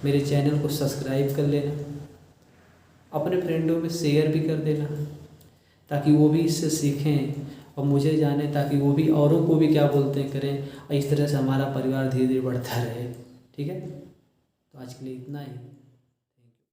Speaker 1: मेरे चैनल को सब्सक्राइब कर लेना, अपने फ्रेंडों में शेयर भी कर देना, ताकि वो भी इससे सीखें और मुझे जाने, ताकि वो भी औरों को भी क्या बोलते हैं करें, और इस तरह से हमारा परिवार धीरे धीरे बढ़ता रहे। ठीक है? तो आज के लिए इतना ही।